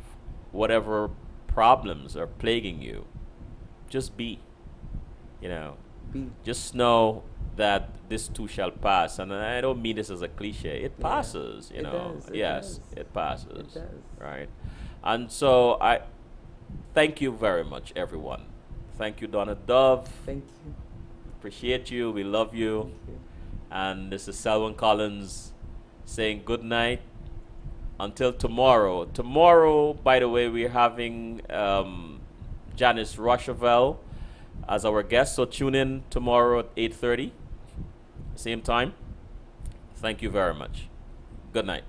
whatever problems are plaguing you, just be. You know, Be. just know that this too shall pass. And I don't mean this as a cliche. It Yeah. passes, you It know. does, it Yes, does. it passes. It does. Right. And so I thank you very much, everyone. Thank you, Donna Dove. Thank you. Appreciate you. We love you. Thank you. And this is Selwyn Collins saying good night until tomorrow. Tomorrow, by the way, we're having Janice Rochevelle as our guest. So tune in tomorrow at 8:30, same time. Thank you very much. Good night.